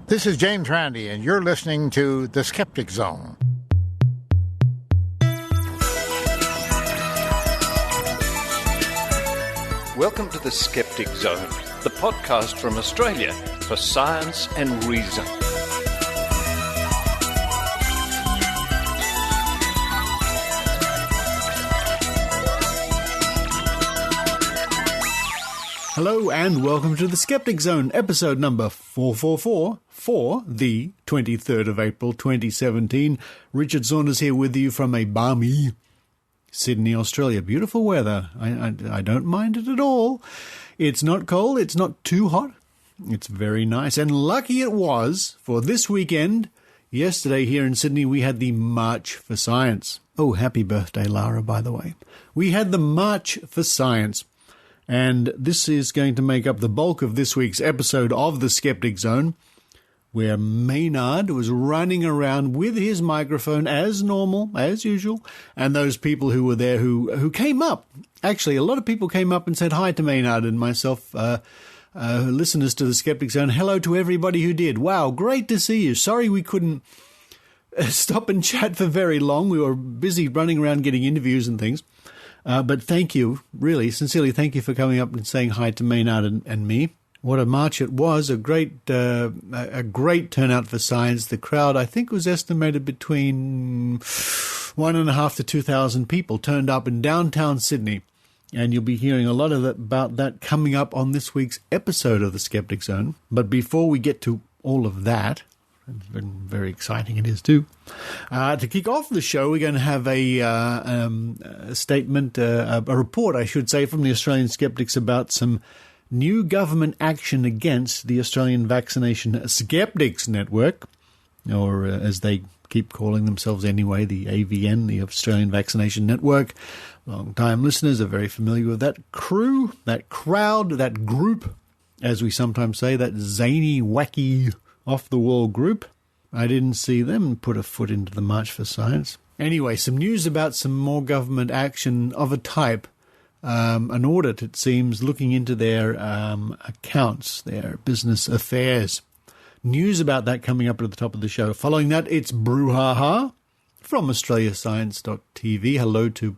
This is James Randi, and you're listening to The Skeptic Zone. Welcome to The Skeptic Zone, the podcast from Australia for science and reason. Hello and welcome to The Skeptic Zone, episode number 444 for the 23rd of April 2017. Richard Saunders here with you from a balmy Sydney, Australia. Beautiful weather. I don't mind it at all. It's not cold. It's not too hot. It's very nice. And lucky it was for this weekend. Yesterday here in Sydney we had the March for Science. Oh, happy birthday, Lara, by the way. We had the March for Science. And this is going to make up the bulk of this week's episode of The Skeptic Zone, where Maynard was running around with his microphone as normal, as usual, and those people who were there who came up. Actually, a lot of people came up and said hi to Maynard and myself, listeners to The Skeptic Zone. Hello to everybody who did. Wow, great to see you. Sorry we couldn't stop and chat for very long. We were busy running around getting interviews and things. But thank you, really, sincerely, thank you for coming up and saying hi to Maynard and me. What a march it was, a great turnout for science. The crowd, I think, was estimated between 1,500 to 2,000 people turned up in downtown Sydney. And you'll be hearing a lot about that coming up on this week's episode of The Skeptic Zone. But before we get to all of that, it's been very exciting, it is too. To kick off the show, we're going to have a statement, a report, I should say, from the Australian Skeptics about some new government action against the Australian Vaccination-Skeptics Network, or as they keep calling themselves anyway, the AVN, the Australian Vaccination Network. Long-time listeners are very familiar with that crew, that crowd, that group, as we sometimes say, that zany, wacky, off-the-wall group. I didn't see them put a foot into the March for Science. Anyway, some news about some more government action of a type. An audit, it seems, looking into their accounts, their business affairs. News about that coming up at the top of the show. Following that, it's Brew Ha Ha from australiascience.tv. Hello to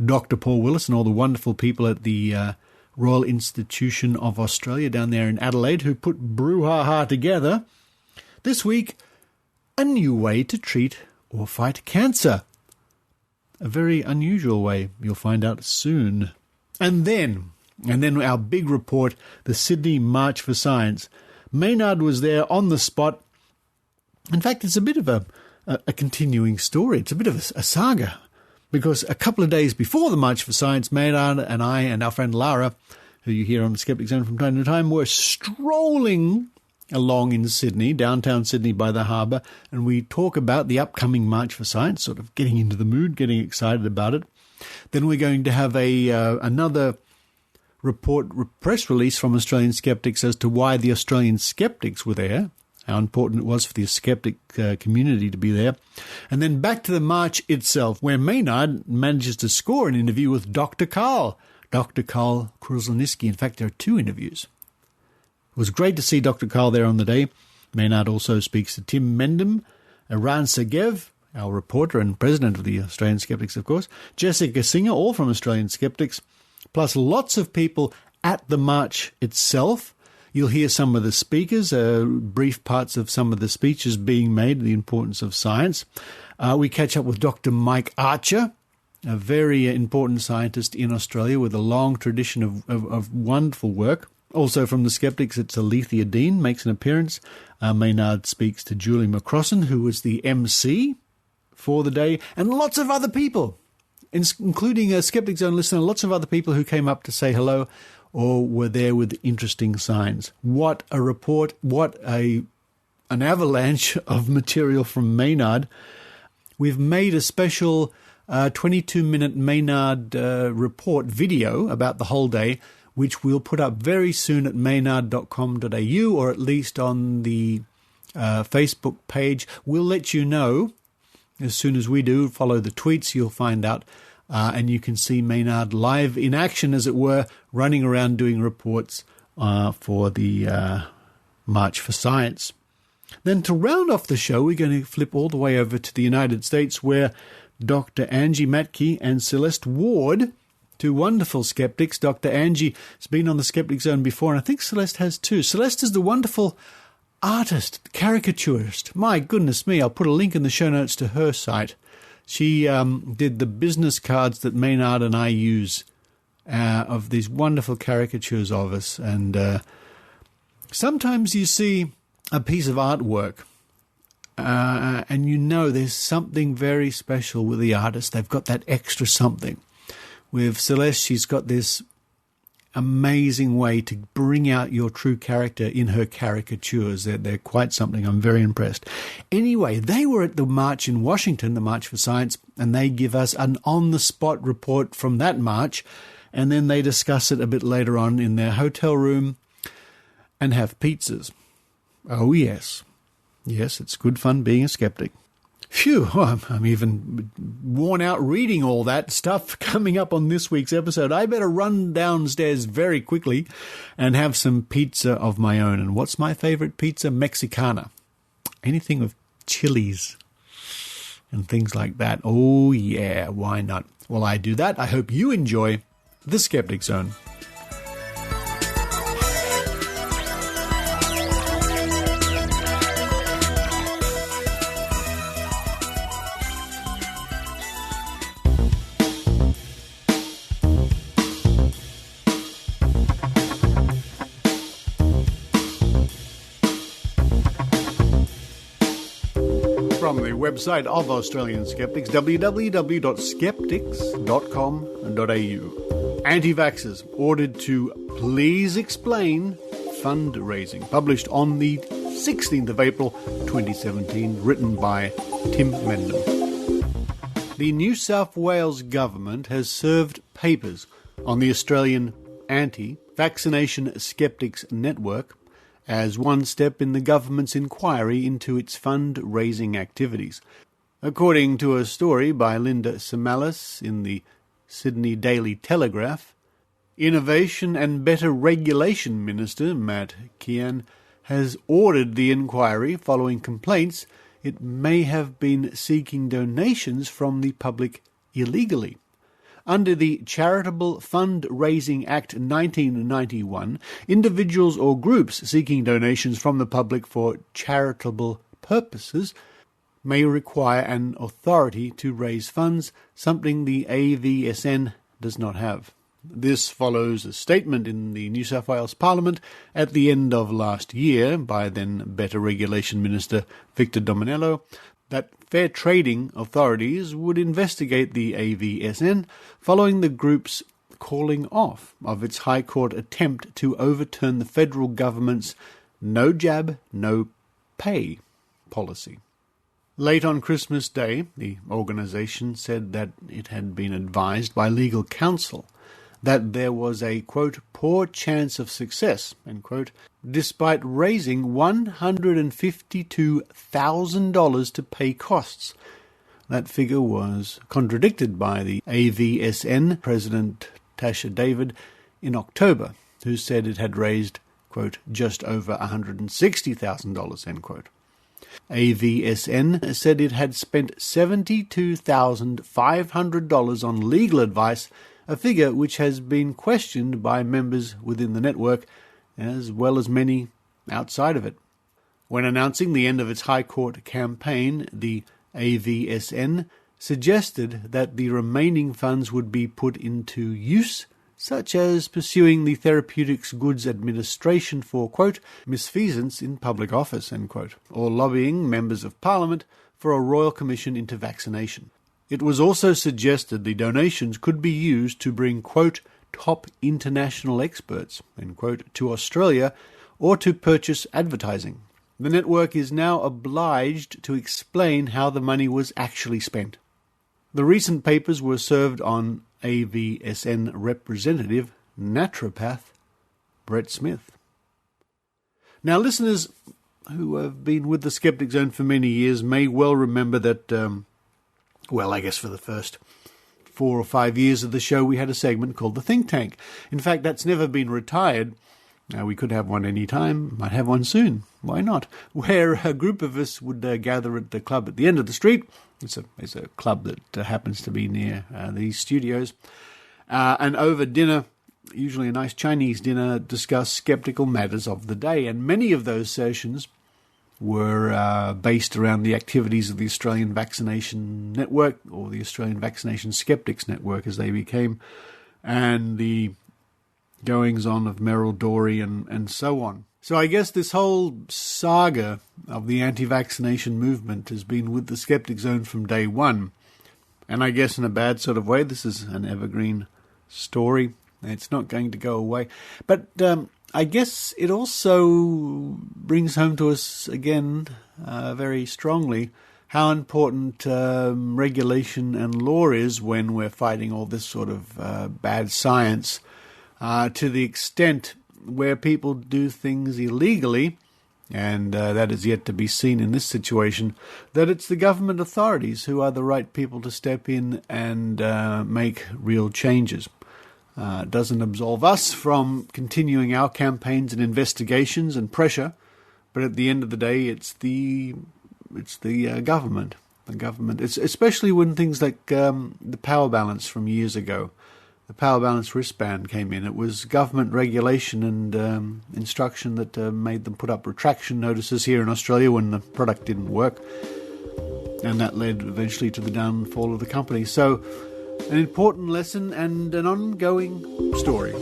Dr. Paul Willis and all the wonderful people at the Royal Institution of Australia down there in Adelaide who put Brew Ha Ha together. This week, a new way to treat or fight cancer. A very unusual way. You'll find out soon. And then our big report, the Sydney March for Science. Maynard was there on the spot. In fact, it's a bit of a continuing story. It's a bit of a saga. Because a couple of days before the March for Science, Maynard and I and our friend Lara, who you hear on the Skeptic Zone from time to time, were strolling along in Sydney, downtown Sydney by the harbour, and we talk about the upcoming March for Science, sort of getting into the mood, getting excited about it. Then we're going to have another press release from Australian Skeptics as to why the Australian Skeptics were there, how important it was for the skeptic community to be there. And then back to the march itself, where Maynard manages to score an interview with Dr. Karl. Dr. Karl Kruszelnicki. In fact, there are two interviews. It was great to see Dr. Karl there on the day. Maynard also speaks to Tim Mendham, Eran Segev, our reporter and president of the Australian Skeptics, of course, Jessica Singer, all from Australian Skeptics, plus lots of people at the march itself. You'll hear some of the speakers, brief parts of some of the speeches being made, the importance of science. We catch up with Dr. Mike Archer, a very important scientist in Australia with a long tradition of wonderful work. Also from the Skeptics, it's Alethea Dean makes an appearance. Maynard speaks to Julie McCrossin, who was the MC for the day, and lots of other people, including a Skeptic Zone listener, lots of other people who came up to say hello or were there with interesting signs. What a report, what an avalanche of material from Maynard. We've made a special 22-minute Maynard report video about the whole day, which we'll put up very soon at maynard.com.au, or at least on the Facebook page. We'll let you know as soon as we do. Follow the tweets, you'll find out. And you can see Maynard live in action, as it were, running around doing reports for the March for Science. Then to round off the show, we're going to flip all the way over to the United States, where Dr Angie Mattke and Celestia Ward, two wonderful skeptics. Dr Angie has been on the Skeptic Zone before, and I think Celeste has too. Celeste is the wonderful artist, caricaturist. My goodness me, I'll put a link in the show notes to her site. She did the business cards that Maynard and I use of these wonderful caricatures of us. And sometimes you see a piece of artwork and you know there's something very special with the artist. They've got that extra something. With Celeste, she's got this amazing way to bring out your true character in her caricatures. They're quite something. I'm very impressed. Anyway, they were at the march in Washington, the March for Science, and they give us an on-the-spot report from that march, and then they discuss it a bit later on in their hotel room and have pizzas. Oh, yes. Yes, it's good fun being a skeptic. Phew, I'm even worn out reading all that stuff coming up on this week's episode. I better run downstairs very quickly and have some pizza of my own. And what's my favorite pizza? Mexicana. Anything with chilies and things like that. Oh, yeah, why not? While I do that, I hope you enjoy The Skeptic Zone. From the website of Australian Skeptics, www.skeptics.com.au. Anti-Vaxxers ordered to please explain fundraising, published on the 16th of April 2017, written by Tim Mendham. The New South Wales government has served papers on the Australian Anti-Vaxcination-Skeptics Network as one step in the government's inquiry into its fundraising activities. According to a story by Linda Samalis in the Sydney Daily Telegraph, Innovation and Better Regulation Minister Matt Kean has ordered the inquiry following complaints it may have been seeking donations from the public illegally. Under the Charitable Fundraising Act 1991, individuals or groups seeking donations from the public for charitable purposes may require an authority to raise funds, something the AVSN does not have. This follows a statement in the New South Wales Parliament at the end of last year by then Better Regulation Minister Victor Dominello that fair trading authorities would investigate the AVSN following the group's calling off of its High Court attempt to overturn the federal government's no jab, no pay policy. Late on Christmas Day, the organisation said that it had been advised by legal counsel that there was a, quote, poor chance of success, end quote, despite raising $152,000 to pay costs. That figure was contradicted by the AVSN President Tasha David in October, who said it had raised, quote, just over $160,000, end quote. AVSN said it had spent $72,500 on legal advice, a figure which has been questioned by members within the network, as well as many outside of it. When announcing the end of its High Court campaign, the AVSN suggested that the remaining funds would be put into use, such as pursuing the Therapeutics Goods Administration for, quote, misfeasance in public office, end quote, or lobbying members of Parliament for a Royal Commission into vaccination. It was also suggested the donations could be used to bring, quote, top international experts, end quote, to Australia or to purchase advertising. The network is now obliged to explain how the money was actually spent. The recent papers were served on AVSN representative, naturopath Brett Smith. Now, listeners who have been with the Skeptic Zone for many years may well remember that I guess for the first 4 or 5 years of the show, we had a segment called The Think Tank. In fact, that's never been retired. We could have one any time, might have one soon. Why not? Where a group of us would gather at the club at the end of the street. It's a club that happens to be near these studios. And over dinner, usually a nice Chinese dinner, discuss skeptical matters of the day. And many of those sessions were based around the activities of the Australian Vaccination Network, or the Australian Vaccination-Skeptics Network as they became, and the goings-on of Merrill Dorey and so on. So I guess this whole saga of the anti-vaccination movement has been with the Skeptic Zone from day one. And I guess in a bad sort of way, this is an evergreen story. It's not going to go away. But I guess it also brings home to us again very strongly how important regulation and law is when we're fighting all this sort of bad science, to the extent where people do things illegally, and that is yet to be seen in this situation, that it's the government authorities who are the right people to step in and make real changes. It doesn't absolve us from continuing our campaigns and investigations and pressure, but at the end of the day, it's the government. The government, it's especially when things like the power balance from years ago, the power balance wristband came in. It was government regulation and instruction that made them put up retraction notices here in Australia when the product didn't work, and that led eventually to the downfall of the company. So, an important lesson and an ongoing story.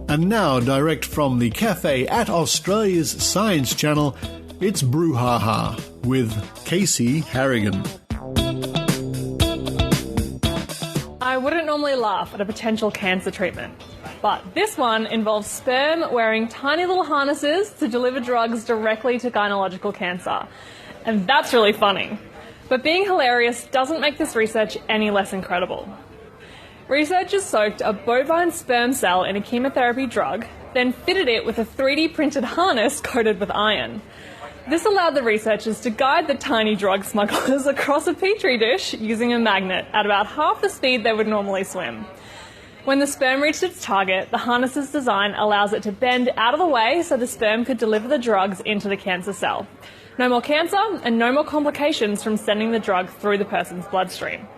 And now, direct from the cafe at Australia's Science Channel, it's Brew Ha Ha with Casey Harrigan. I wouldn't normally laugh at a potential cancer treatment, but this one involves sperm wearing tiny little harnesses to deliver drugs directly to gynecological cancer. And that's really funny. But being hilarious doesn't make this research any less incredible. Researchers soaked a bovine sperm cell in a chemotherapy drug, then fitted it with a 3D printed harness coated with iron. This allowed the researchers to guide the tiny drug smugglers across a petri dish using a magnet at about half the speed they would normally swim. When the sperm reached its target, the harness's design allows it to bend out of the way so the sperm could deliver the drugs into the cancer cell. No more cancer and no more complications from sending the drug through the person's bloodstream.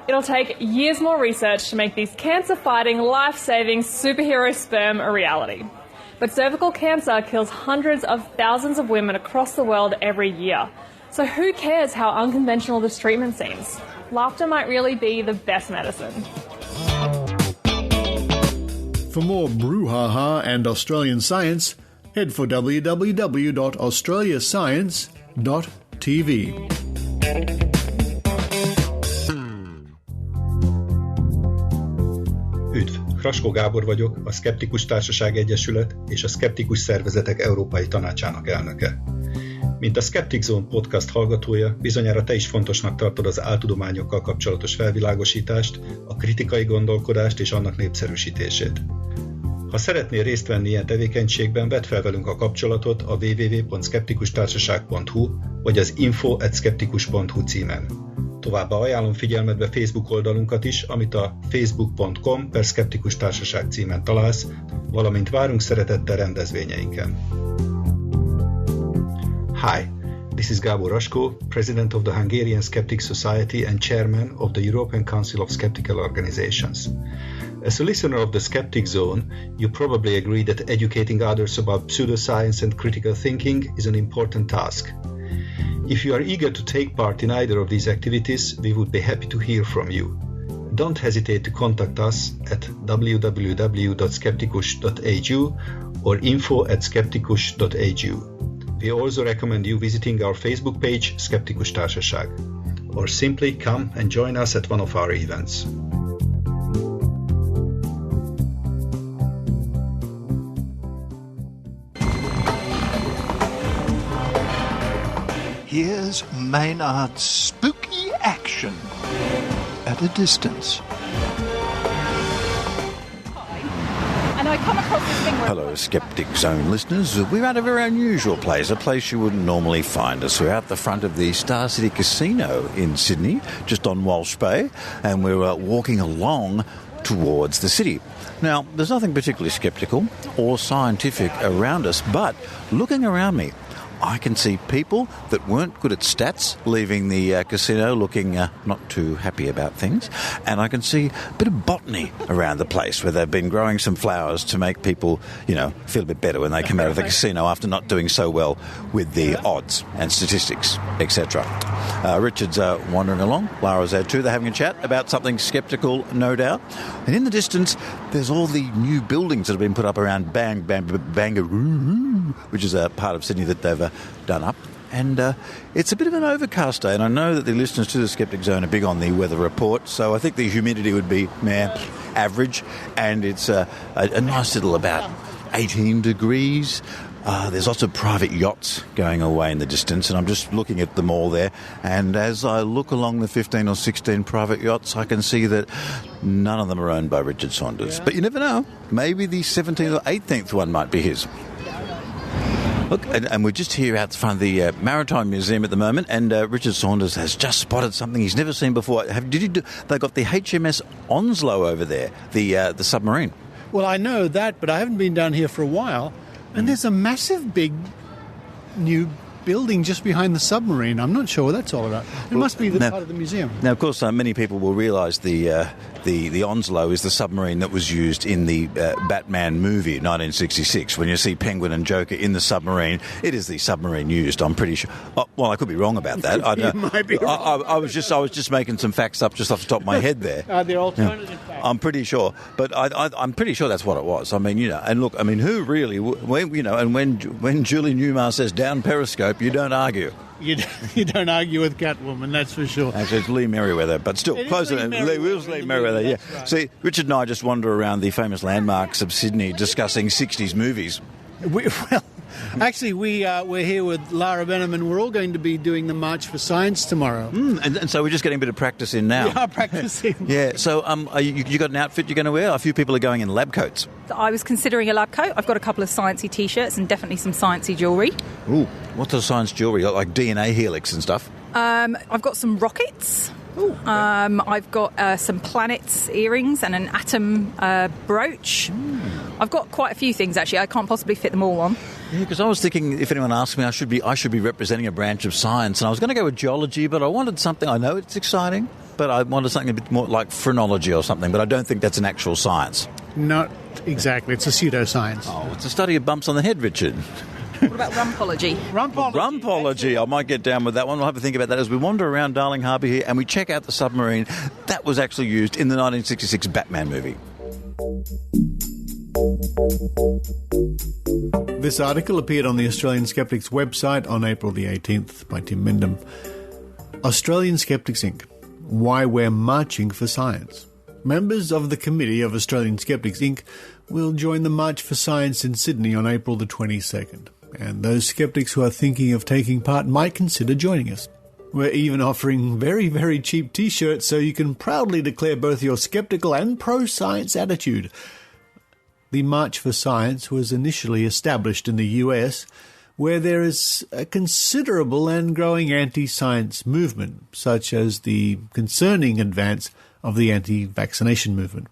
It'll take years more research to make these cancer-fighting, life-saving superhero sperm a reality. But cervical cancer kills hundreds of thousands of women across the world every year. So who cares how unconventional this treatment seems? Laughter might really be the best medicine. For more Brew Ha Ha and Australian science, head for www.australiascience.tv. Üdv! Kraskó Gábor vagyok, a Skeptikus Társaság Egyesület és a Skeptikus Szervezetek Európai Tanácsának elnöke. Mint a Skeptic Zone podcast hallgatója, bizonyára te is fontosnak tartod az áltudományokkal kapcsolatos felvilágosítást, a kritikai gondolkodást és annak népszerűsítését. Ha szeretnél részt venni ilyen tevékenységben, vedd fel velünk a kapcsolatot a www.skeptikustársaság.hu vagy az info@skeptikus.hu címen. Továbbá ajánlom figyelmetbe Facebook oldalunkat is, amit a facebook.com/Skeptikus Társaság címen találsz, valamint várunk szeretettel rendezvényeinken. Hi, this is Gábor Raskó, President of the Hungarian Skeptic Society and Chairman of the European Council of Skeptical Organizations. As a listener of the Skeptic Zone, you probably agree that educating others about pseudoscience and critical thinking is an important task. If you are eager to take part in either of these activities, we would be happy to hear from you. Don't hesitate to contact us at www.skeptikus.hu or info@skeptikus.hu. We also recommend you visiting our Facebook page, Skeptikus Társaság, or simply come and join us at one of our events. Here's Maynard's spooky action at a distance. And and I come across this thing where... Hello, Skeptic Zone listeners. We're at a very unusual place, a place you wouldn't normally find us. We're out the front of the Star City Casino in Sydney, just on Walsh Bay, and we're walking along towards the city. Now, there's nothing particularly sceptical or scientific around us, but looking around me, I can see people that weren't good at stats leaving the casino looking not too happy about things. And I can see a bit of botany around the place where they've been growing some flowers to make people, feel a bit better when they come out of the casino after not doing so well with the odds and statistics, etc. Richard's wandering along. Lara's there too. They're having a chat about something sceptical, no doubt. And in the distance, there's all the new buildings that have been put up around Bangaroo, which is a part of Sydney that they've done up. And it's a bit of an overcast day, and I know that the listeners to the Skeptic Zone are big on the weather report, so I think the humidity would be average, and it's a nice little about 18 degrees. There's lots of private yachts going away in the distance, and I'm just looking at them all there, and as I look along the 15 or 16 private yachts, I can see that none of them are owned by Richard Saunders. But you never know. Maybe the 17th or 18th one might be his. Look, and we're just here out front of the Maritime Museum at the moment, and Richard Saunders has just spotted something he's never seen before. They got the HMS Onslow over there, the submarine. Well, I know that, but I haven't been down here for a while, and there's a massive big new building just behind the submarine. I'm not sure what that's all about. It must be part of the museum. Now, of course, many people will realise the Onslow is the submarine that was used in the Batman movie, 1966. When you see Penguin and Joker in the submarine, it is the submarine used, I'm pretty sure. Well, I could be wrong about that. You might be wrong. I was just making some facts up just off the top of my head there. They're alternative facts. I'm pretty sure. But I'm pretty sure that's what it was. I mean, and look, I mean, who really, and when Julie Newmar says down Periscope, you don't argue. You don't argue with Catwoman, that's for sure. Actually, it's Lee Merriweather, but still, closer than Lee Merriweather, yeah. Right. See, Richard and I just wander around the famous landmarks of Sydney discussing 60s movies. We're here with Lara Benham, and we're all going to be doing the March for Science tomorrow. And so we're just getting a bit of practice in now. We are practicing. Yeah, so you got an outfit you're going to wear? A few people are going in lab coats. I was considering a lab coat. I've got a couple of sciencey T-shirts and definitely some sciencey jewellery. Ooh, what's the science jewellery? Like DNA helix and stuff? I've got some rockets. Ooh, okay. I've got some planets earrings and an atom brooch. I've got quite a few things, actually. I can't possibly fit them all on. Yeah, because I was thinking if anyone asked me, I should be representing a branch of science, and I was going to go with geology, but I wanted something. I know it's exciting, but I wanted something a bit more like phrenology or something. But I don't think that's an actual science. Not exactly. It's a pseudoscience. Oh, it's a study of bumps on the head, Richard. What about rumpology? Rumpology. I might get down with that one. We'll have to think about that as we wander around Darling Harbour here and we check out the submarine that was actually used in the 1966 Batman movie. This article appeared on the Australian Skeptics website on April the 18th by Tim Mendham. Australian Skeptics Inc. Why we're marching for science. Members of the Committee of Australian Skeptics Inc. will join the March for Science in Sydney on April the 22nd. And those skeptics who are thinking of taking part might consider joining us. We're even offering very, very cheap T-shirts so you can proudly declare both your skeptical and pro-science attitude. The March for Science was initially established in the US, where there is a considerable and growing anti-science movement, such as the concerning advance of the anti-vaccination movement.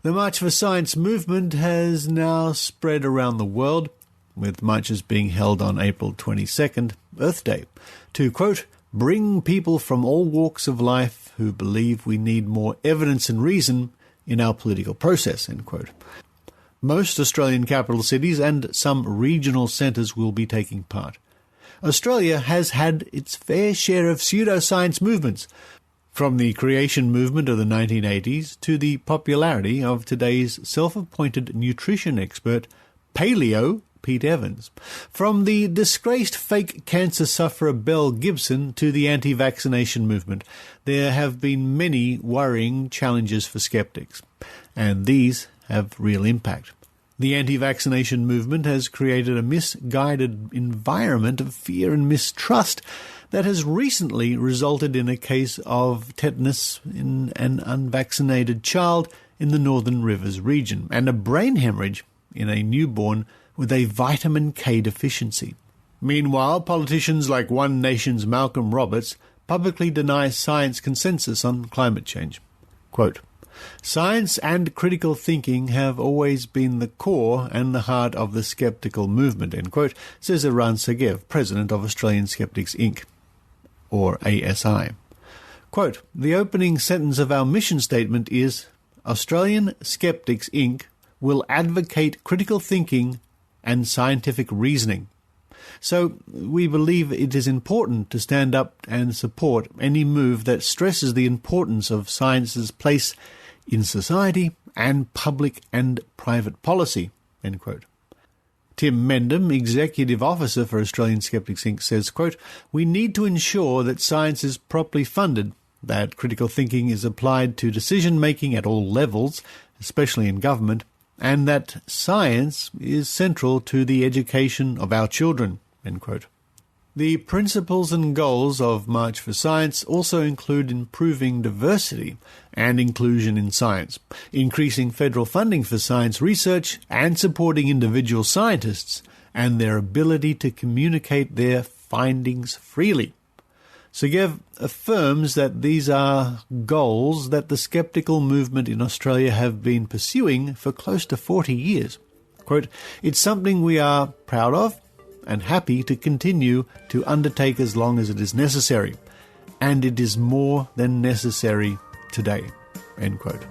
The March for Science movement has now spread around the world, with marches being held on April 22nd, Earth Day, to, quote, bring people from all walks of life who believe we need more evidence and reason in our political process, end quote. Most Australian capital cities and some regional centres will be taking part. Australia has had its fair share of pseudoscience movements, from the creation movement of the 1980s to the popularity of today's self-appointed nutrition expert, Paleo Pete Evans. From the disgraced fake cancer sufferer Belle Gibson to the anti-vaccination movement, there have been many worrying challenges for skeptics, and these have real impact. The anti-vaccination movement has created a misguided environment of fear and mistrust that has recently resulted in a case of tetanus in an unvaccinated child in the Northern Rivers region and a brain hemorrhage in a newborn with a vitamin K deficiency. Meanwhile, politicians like One Nation's Malcolm Roberts publicly deny science consensus on climate change. Quote, "Science and critical thinking have always been the core and the heart of the skeptical movement," end quote, says Eran Segev, president of Australian Skeptics Inc., or ASI. Quote, "The opening sentence of our mission statement is, Australian Skeptics Inc. will advocate critical thinking and scientific reasoning. So we believe it is important to stand up and support any move that stresses the importance of science's place in society and public and private policy," end quote. Tim Mendham, Executive Officer for Australian Skeptics Inc., says, quote, "We need to ensure that science is properly funded, that critical thinking is applied to decision-making at all levels, especially in government, and that science is central to the education of our children," end quote. The principles and goals of March for Science also include improving diversity and inclusion in science, increasing federal funding for science research, and supporting individual scientists and their ability to communicate their findings freely. Segev affirms that these are goals that the skeptical movement in Australia have been pursuing for close to 40 years. Quote, "It's something we are proud of and happy to continue to undertake as long as it is necessary, and it is more than necessary today," end quote.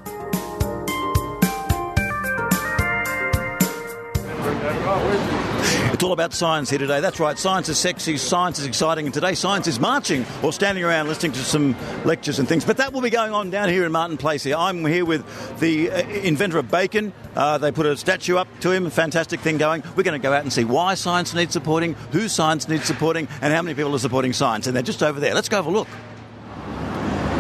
It's all about science here today. That's right, science is sexy, science is exciting, and today science is marching or standing around listening to some lectures and things. But that will be going on down here in Martin Place here. I'm here with the inventor of bacon. They put a statue up to him, a fantastic thing going. We're going to go out and see why science needs supporting, who science needs supporting, and how many people are supporting science. And they're just over there. Let's go have a look.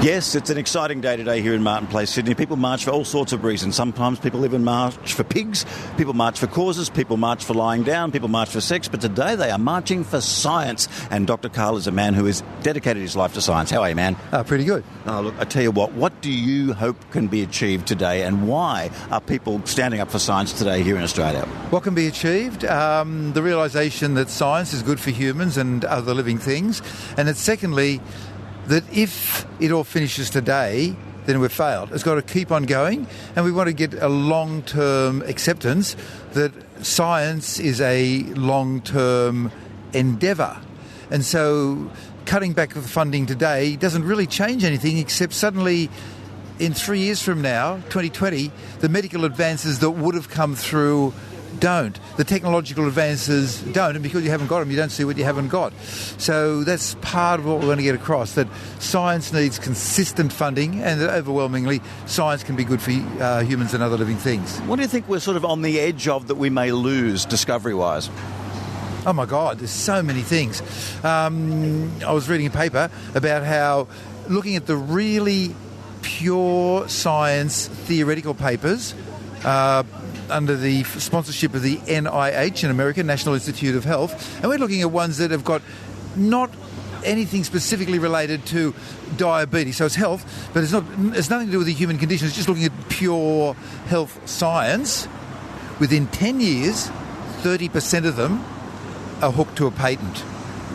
Yes, it's an exciting day today here in Martin Place, Sydney. People march for all sorts of reasons. Sometimes people even march for pigs, people march for causes, people march for lying down, people march for sex, but today they are marching for science. And Dr Karl is a man who has dedicated his life to science. How are you, man? Pretty good. Oh, look, I tell you what do you hope can be achieved today, and why are people standing up for science today here in Australia? What can be achieved? The realisation that science is good for humans and other living things, and that secondly, that if it all finishes today, then we've failed. It's got to keep on going, and we want to get a long-term acceptance that science is a long-term endeavour. And so cutting back the funding today doesn't really change anything, except suddenly in 3 years from now, 2020, the medical advances that would have come through don't. The technological advances don't, and because you haven't got them, you don't see what you haven't got. So that's part of what we're going to get across, that science needs consistent funding, and that overwhelmingly science can be good for humans and other living things. What do you think we're sort of on the edge of that we may lose discovery-wise? Oh my God, there's so many things. I was reading a paper about how looking at the really pure science theoretical papers under the sponsorship of the NIH in America, National Institute of Health, and we're looking at ones that have got not anything specifically related to diabetes. So it's health, but it's nothing to do with the human condition. It's just looking at pure health science. Within 10 years, 30% of them are hooked to a patent.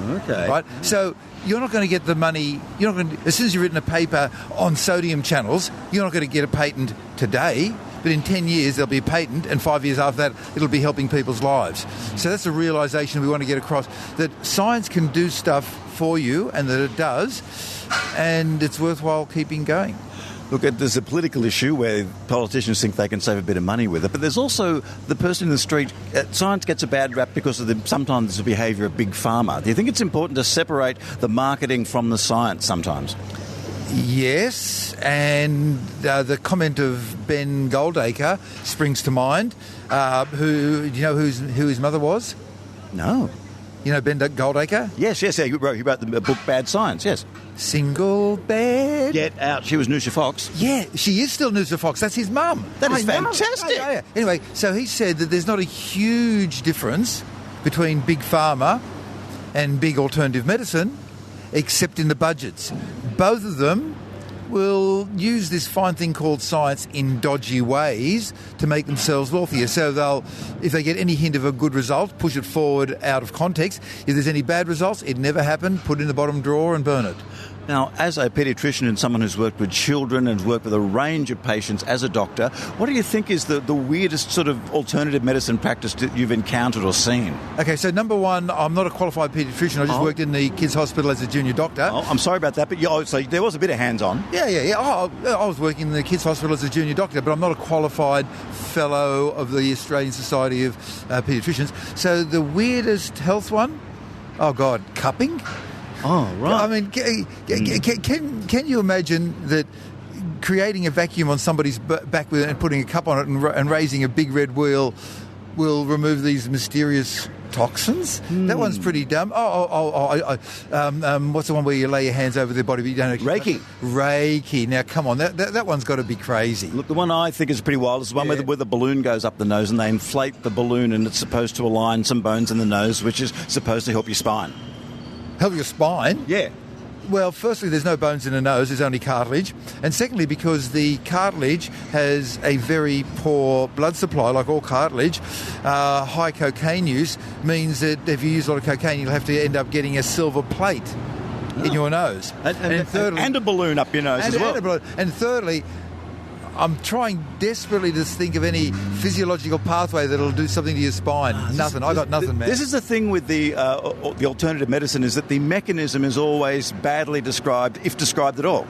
Okay. Right? So you're not going to get the money. As soon as you've written a paper on sodium channels, you're not going to get a patent today. But in 10 years, there'll be a patent, and 5 years after that, it'll be helping people's lives. So that's the realisation we want to get across, that science can do stuff for you, and that it does, and it's worthwhile keeping going. Look, there's a political issue where politicians think they can save a bit of money with it, but there's also the person in the street. Science gets a bad rap because of sometimes the behaviour of big pharma. Do you think it's important to separate the marketing from the science sometimes? Yes, and the comment of Ben Goldacre springs to mind. Do you know who his mother was? No. You know Ben Goldacre? Yes, he wrote the book Bad Science, yes. Single bed. Get out. She was Noosa Fox. Yeah, she is still Noosa Fox. That's his mum. That is fantastic. Yeah. Anyway, so he said that there's not a huge difference between big pharma and big alternative medicine, except in the budgets. Both of them will use this fine thing called science in dodgy ways to make themselves wealthier. So if they get any hint of a good result, push it forward out of context. If there's any bad results, it never happened, put it in the bottom drawer and burn it. Now, as a paediatrician and someone who's worked with children and worked with a range of patients as a doctor, what do you think is the weirdest sort of alternative medicine practice that you've encountered or seen? Okay, so number one, I'm not a qualified paediatrician. I just worked in the kids' hospital as a junior doctor. Oh, I'm sorry about that, but so there was a bit of hands-on. Yeah. I was working in the kids' hospital as a junior doctor, but I'm not a qualified fellow of the Australian Society of Paediatricians. So the weirdest health one, oh God, cupping? Oh, right. I mean, can you imagine that creating a vacuum on somebody's back and putting a cup on it and raising a big red wheel will remove these mysterious toxins? That one's pretty dumb. What's the one where you lay your hands over their body but you don't actually... Reiki. Now, come on, that one's got to be crazy. Look, the one I think is pretty wild is the one where the balloon goes up the nose and they inflate the balloon and it's supposed to align some bones in the nose, which is supposed to help your spine. Help your spine? Yeah. Well, firstly, there's no bones in the nose, there's only cartilage. And secondly, because the cartilage has a very poor blood supply, like all cartilage, high cocaine use means that if you use a lot of cocaine, you'll have to end up getting a silver plate in your nose. And thirdly, and a balloon up your nose as well. And thirdly, I'm trying desperately to think of any physiological pathway that'll do something to your spine. Nothing. I got nothing, man. This is the thing with the alternative medicine is that the mechanism is always badly described, if described at all.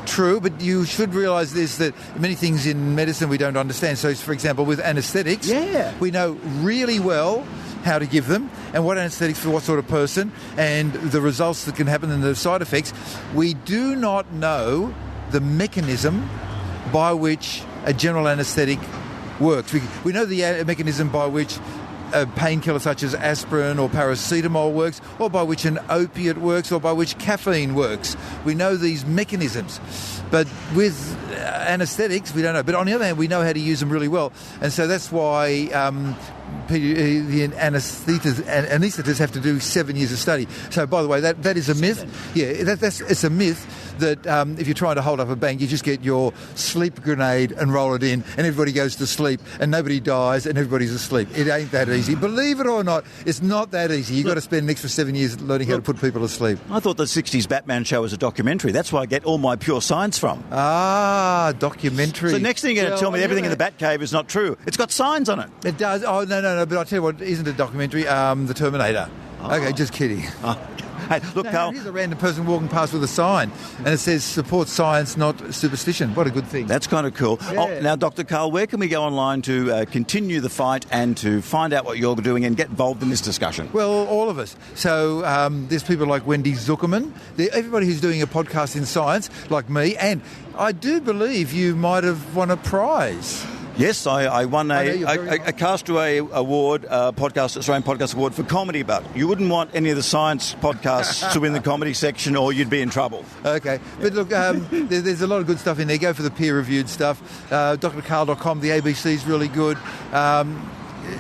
True, but you should realise this, that many things in medicine we don't understand. So, for example, with anaesthetics, we know really well how to give them and what anaesthetics for what sort of person and the results that can happen and the side effects. We do not know the mechanism by which a general anaesthetic works. We know the mechanism by which a painkiller such as aspirin or paracetamol works, or by which an opiate works, or by which caffeine works. We know these mechanisms. But with anaesthetics, we don't know. But on the other hand, we know how to use them really well. And so that's why the anaesthetists have to do 7 years of study. So, by the way, that is a myth. Yeah, it's a myth that if you're trying to hold up a bank, you just get your sleep grenade and roll it in, and everybody goes to sleep, and nobody dies, and everybody's asleep. It ain't that easy. Believe it or not, it's not that easy. You've got to spend an extra 7 years learning how to put people to sleep. I thought the 60s Batman show was a documentary. That's where I get all my pure science from. Ah, documentary. So next thing you're going to tell me everything in the Batcave is not true. It's got signs on it. It does. Oh, no. But I'll tell you what, isn't a documentary? The Terminator. Oh. Okay, just kidding. Oh. Hey, look, Karl. Here's a random person walking past with a sign, and it says, support science, not superstition. What a good thing. That's kind of cool. Yeah. Oh, now, Dr. Karl, where can we go online to continue the fight and to find out what you're doing and get involved in this discussion? Well, all of us. So there's people like Wendy Zuckerman, everybody who's doing a podcast in science, like me, and I do believe you might have won a prize. Yes, I won a Castaway Award, Australian Podcast Award for comedy, but you wouldn't want any of the science podcasts to win the comedy section or you'd be in trouble. Okay. But look, there's a lot of good stuff in there. Go for the peer-reviewed stuff. drkarl.com, the ABC's really good.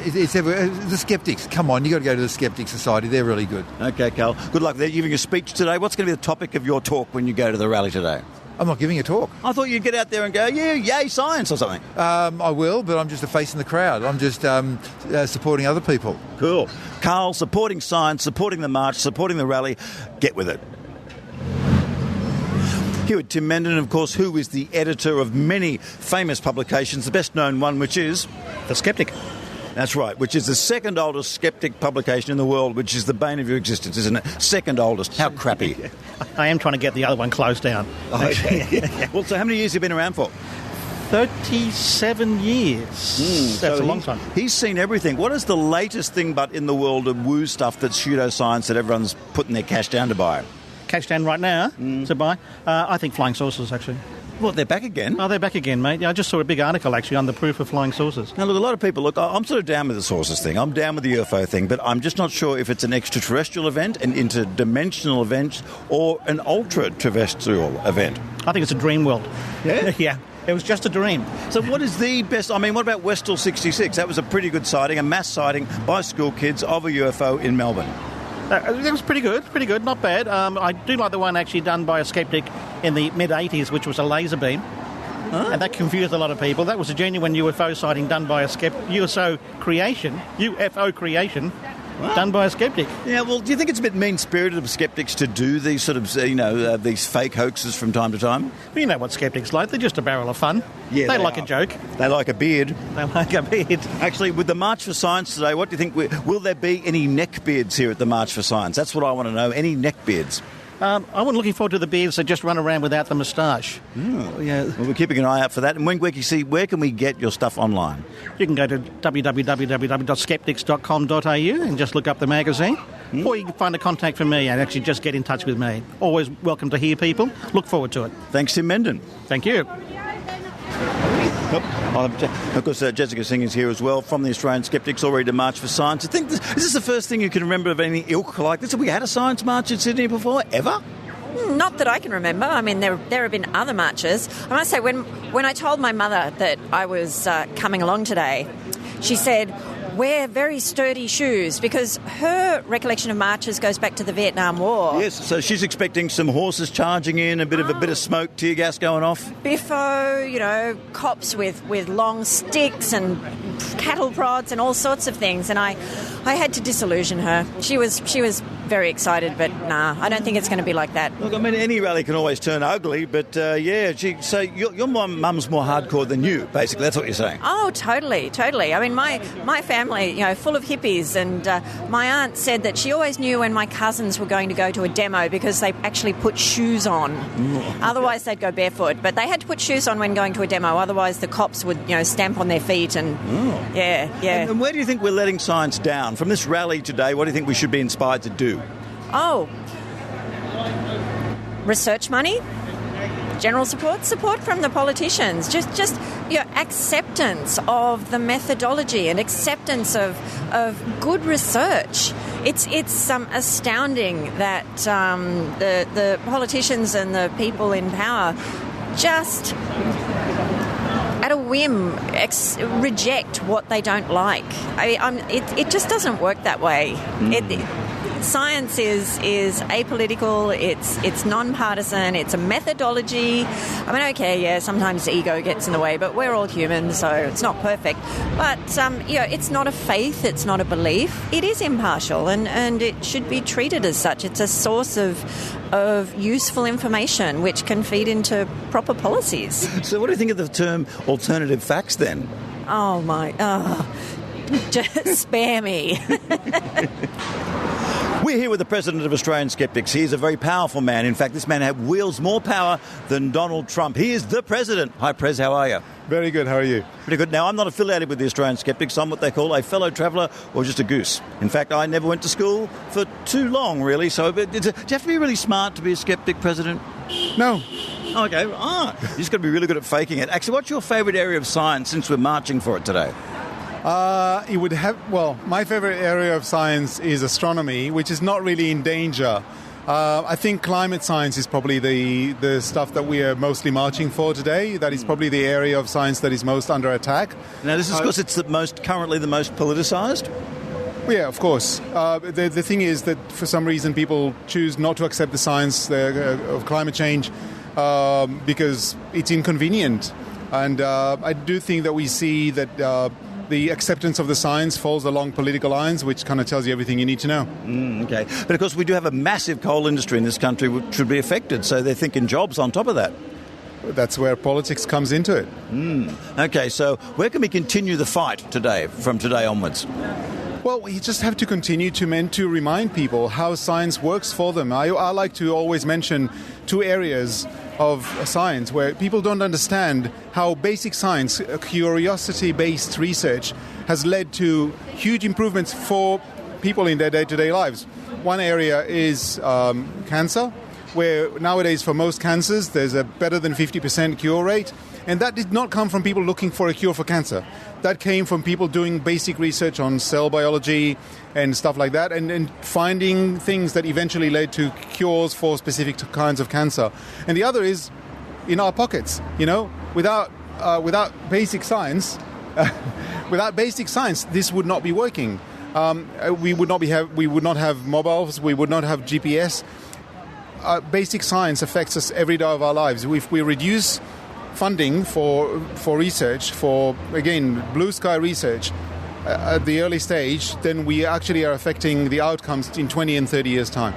It's the Skeptics. Come on, you got to go to the Skeptic Society. They're really good. Okay, Karl. Good luck. They're giving a speech today. What's going to be the topic of your talk when you go to the rally today? I'm not giving a talk. I thought you'd get out there and go, yeah, yay, science or something. I will, but I'm just a face in the crowd. I'm just supporting other people. Cool. Karl, supporting science, supporting the march, supporting the rally. Get with it. Here with Tim Mendham, of course, who is the editor of many famous publications, the best-known one, which is The Skeptic. That's right, which is the second oldest skeptic publication in the world, which is the bane of your existence, isn't it? Second oldest. How crappy. I am trying to get the other one closed down. Oh, okay. Well, so how many years have you been around for? 37 years. That's a long time. He's seen everything. What is the latest thing but in the world of woo stuff that's pseudoscience that everyone's putting their cash down to buy? Cash down right now to buy? I think flying saucers, actually. Well, they're back again. Oh, they're back again, mate. Yeah, I just saw a big article, actually, on the proof of flying saucers. Now, look, a lot of people, I'm sort of down with the saucers thing. I'm down with the UFO thing, but I'm just not sure if it's an extraterrestrial event, an interdimensional event, or an ultra-terrestrial event. I think it's a dream world. Yeah? Yeah. It was just a dream. So what is the best... I mean, what about Westall 66? That was a pretty good sighting, a mass sighting by school kids of a UFO in Melbourne. It was pretty good, not bad. I do like the one actually done by a skeptic in the mid-80s, which was a laser beam. Huh? And that confused a lot of people. That was a genuine UFO sighting done by a UFO creation, wow. Done by a skeptic. Yeah, well, do you think it's a bit mean-spirited of skeptics to do these sort of, these fake hoaxes from time to time? Well, you know what skeptics like. They're just a barrel of fun. Yeah, they like a joke. They like a beard. They like a beard. Actually, with the March for Science today, what do you think? Will there be any neck beards here at the March for Science? That's what I want to know. Any neck beards? I wasn't looking forward to the beards that just run around without the moustache. Oh. Yeah. Well, we're keeping an eye out for that. And where can we get your stuff online? You can go to www.skeptics.com.au and just look up the magazine. Or you can find a contact for me and actually just get in touch with me. Always welcome to hear people. Look forward to it. Thanks, Tim Mendham. Thank you. Of course, Jessica Singer's here as well from the Australian Skeptics, all ready to March for Science. I think is this the first thing you can remember of any ilk like this? Have we had a science march in Sydney before, ever? Not that I can remember. I mean, there have been other marches. I must say, when I told my mother that I was coming along today, she said, wear very sturdy shoes, because her recollection of marches goes back to the Vietnam War. Yes, so she's expecting some horses charging in, a bit of smoke, tear gas going off. Biffo, cops with long sticks and cattle prods and all sorts of things. And I had to disillusion her. She was very excited, but nah, I don't think it's going to be like that. Look, I mean, any rally can always turn ugly, but so your mum's more hardcore than you, basically. That's what you're saying. Oh, totally. I mean, my family, full of hippies, and my aunt said that she always knew when my cousins were going to go to a demo because they actually put shoes on. Otherwise, they'd go barefoot. But they had to put shoes on when going to a demo. Otherwise, the cops would, stamp on their feet and yeah. And where do you think we're letting science down? From this rally today, what do you think we should be inspired to do? Oh, research money, general support from the politicians, just acceptance of the methodology and acceptance of good research. It's astounding that the politicians and the people in power just at a whim reject what they don't like. It just doesn't work that way. Science is apolitical, it's non-partisan, it's a methodology. I mean, okay, yeah, sometimes ego gets in the way, but we're all human, so it's not perfect. But, it's not a faith, it's not a belief. It is impartial, and it should be treated as such. It's a source of useful information which can feed into proper policies. So what do you think of the term alternative facts, then? Just spare me. We're here with the president of Australian Skeptics. He is a very powerful man. In fact, this man wields more power than Donald Trump. He is the president. Hi, Prez, how are you? Very good, how are you? Pretty good. Now, I'm not affiliated with the Australian Skeptics. I'm what they call a fellow traveller or just a goose. In fact, I never went to school for too long, really. So do you have to be really smart to be a skeptic, President? No. Okay. You just got to be really good at faking it. Actually, what's your favourite area of science since we're marching for it today? My favorite area of science is astronomy, which is not really in danger. I think climate science is probably the stuff that we are mostly marching for today. That is probably the area of science that is most under attack. Now, this is because it's currently the most politicised? Well, yeah, of course. The thing is that for some reason people choose not to accept the science of climate change because it's inconvenient. And I do think that we see that the acceptance of the science falls along political lines, which kind of tells you everything you need to know. Okay. But, of course, we do have a massive coal industry in this country which should be affected, so they're thinking jobs on top of that. That's where politics comes into it. Okay, so where can we continue the fight today, from today onwards? Well, we just have to continue to remind people how science works for them. I like to always mention two areas of science where people don't understand how basic science, curiosity-based research, has led to huge improvements for people in their day-to-day lives. One area is cancer, where nowadays for most cancers there's a better than 50% cure rate. And that did not come from people looking for a cure for cancer. That came from people doing basic research on cell biology and stuff like that, and finding things that eventually led to cures for specific kinds of cancer. And the other is in our pockets. Without basic science, this would not be working. we would not have mobiles, we would not have GPS. Basic science affects us every day of our lives. If we reduce funding for research, for, again, blue sky research at the early stage, then we actually are affecting the outcomes in 20 and 30 years' time.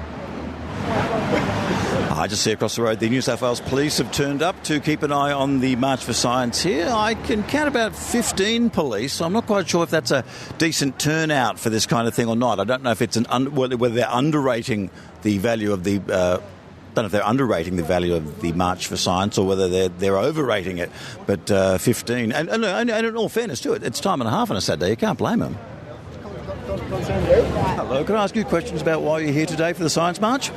I just see across the road the New South Wales Police have turned up to keep an eye on the March for Science here. I can count about 15 police. I'm not quite sure if that's a decent turnout for this kind of thing or not. I don't know if it's whether they're underrating the value of the... don't know if they're underrating the value of the March for Science or whether they're overrating it. But 15, and in all fairness to it, it's time and a half on a Saturday. You can't blame them. Hello, can I ask you questions about why you're here today for the Science March?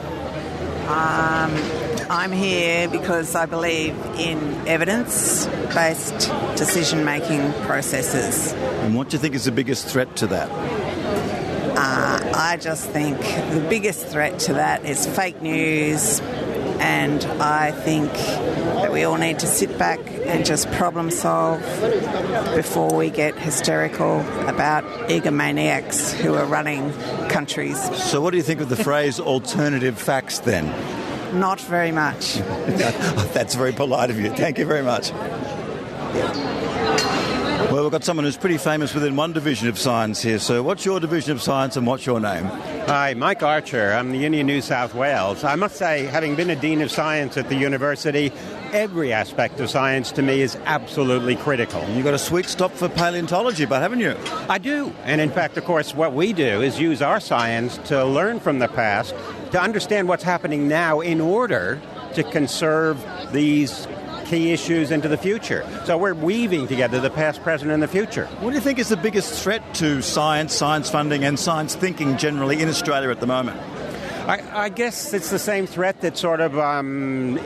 I'm here because I believe in evidence-based decision-making processes. And what do you think is the biggest threat to that? I just think the biggest threat to that is fake news, and I think that we all need to sit back and just problem solve before we get hysterical about egomaniacs who are running countries. So what do you think of the phrase alternative facts then? Not very much. That's very polite of you. Thank you very much. Well, we've got someone who's pretty famous within one division of science here. So what's your division of science and what's your name? Hi, Mike Archer. I'm the Union New South Wales. I must say, having been a Dean of Science at the university, every aspect of science to me is absolutely critical. You've got a sweet stop for paleontology, but haven't you? I do. And in fact, of course, what we do is use our science to learn from the past, to understand what's happening now in order to conserve these key issues into the future. So we're weaving together the past, present, and the future. What do you think is the biggest threat to science, science funding, and science thinking generally in Australia at the moment? I guess it's the same threat that's sort of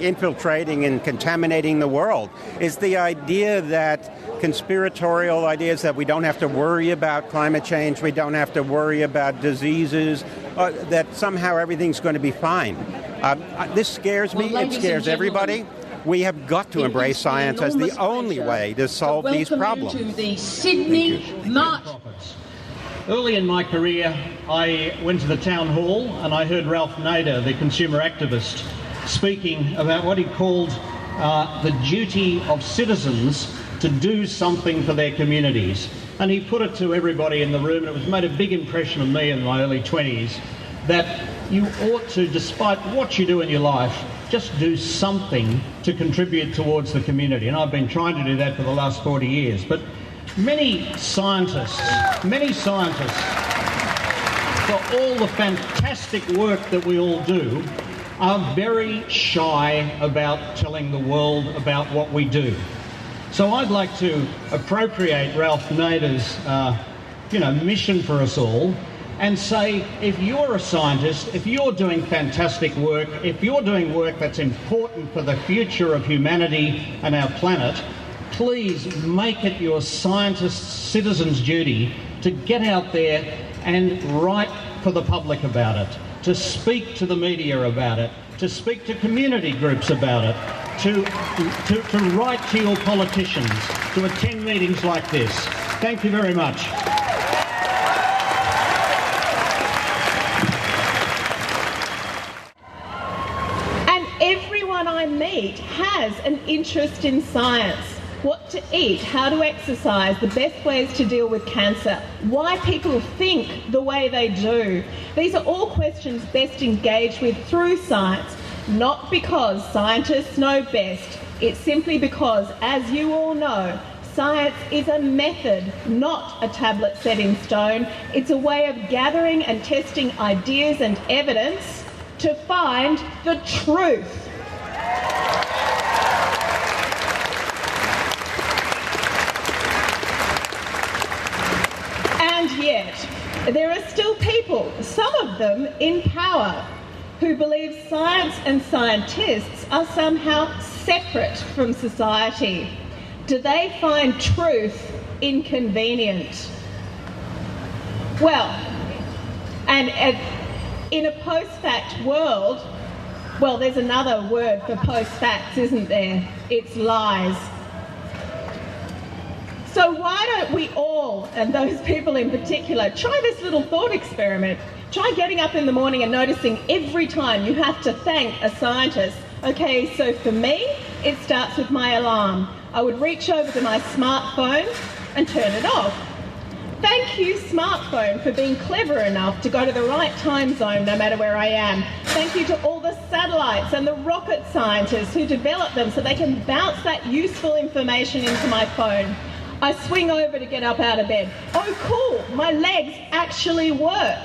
infiltrating and contaminating the world, is the idea that conspiratorial ideas that we don't have to worry about climate change, we don't have to worry about diseases, that somehow everything's going to be fine. This scares me. It scares everybody. We have got to embrace science as the only way to solve these problems. Welcome to the Sydney March. Early in my career, I went to the town hall and I heard Ralph Nader, the consumer activist, speaking about what he called the duty of citizens to do something for their communities. And he put it to everybody in the room, and it made a big impression on me in my early 20s, that you ought to, despite what you do in your life, just do something to contribute towards the community. And I've been trying to do that for the last 40 years. But many scientists, for all the fantastic work that we all do, are very shy about telling the world about what we do. So I'd like to appropriate Ralph Nader's mission for us all, and say, if you're a scientist, if you're doing fantastic work, if you're doing work that's important for the future of humanity and our planet, please make it your citizen's duty to get out there and write for the public about it, to speak to the media about it, to speak to community groups about it, to write to your politicians, to attend meetings like this. Thank you very much. Everyone I meet has an interest in science. What to eat, how to exercise, the best ways to deal with cancer, why people think the way they do. These are all questions best engaged with through science, not because scientists know best. It's simply because, as you all know, science is a method, not a tablet set in stone. It's a way of gathering and testing ideas and evidence to find the truth. And yet, there are still people, some of them in power, who believe science and scientists are somehow separate from society. Do they find truth inconvenient? Well, and in a post-fact world, well, there's another word for post-facts, isn't there? It's lies. So why don't we all, and those people in particular, try this little thought experiment. Try getting up in the morning and noticing every time you have to thank a scientist. Okay, so for me, it starts with my alarm. I would reach over to my smartphone and turn it off. Thank you, smartphone, for being clever enough to go to the right time zone no matter where I am. Thank you to all the satellites and the rocket scientists who developed them so they can bounce that useful information into my phone. I swing over to get up out of bed. Oh, cool, my legs actually work.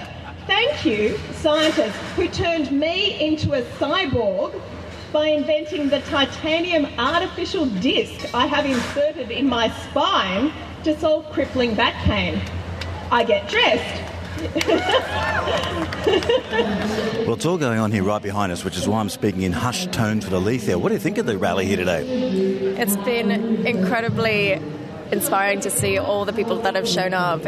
Thank you, scientists who turned me into a cyborg by inventing the titanium artificial disc I have inserted in my spine to solve crippling back pain. I get dressed. Well, it's all going on here right behind us, which is why I'm speaking in hushed tones with Alethea. What do you think of the rally here today? It's been incredibly inspiring to see all the people that have shown up.